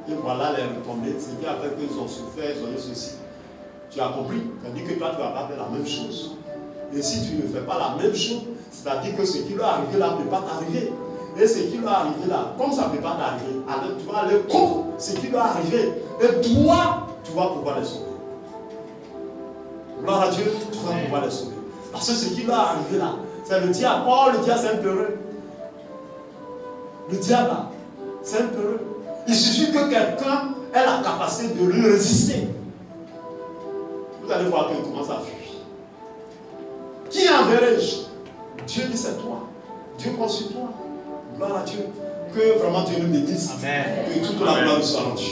et voilà les retombées, c'est qui a fait qu'ils ont souffert, ils ont eu ceci. Tu as compris? C'est-à-dire que toi, tu vas pas faire la même chose. Et si tu ne fais pas la même chose, c'est-à-dire que ce qui leur est arrivé là ne peut pas t'arriver. Et ce qui leur est arrivé là, comme ça ne peut pas t'arriver, alors tu vas aller contre ce qui leur est arrivé. Et toi, tu vas pouvoir les sauver. Gloire à Dieu, tu vas pouvoir les sauver. Parce que ce qui leur est arrivé là, c'est le diable. Oh, le diable, c'est un peureux. Le diable, là, c'est un peureux. Il suffit que quelqu'un ait la capacité de lui résister. Vous allez voir qu'il commence à fuir. Qui enverrai-je? Dieu dit c'est toi. Dieu compte sur toi. Gloire à Dieu. Que vraiment Dieu nous bénisse. Amen. Que toute la gloire soit rendue.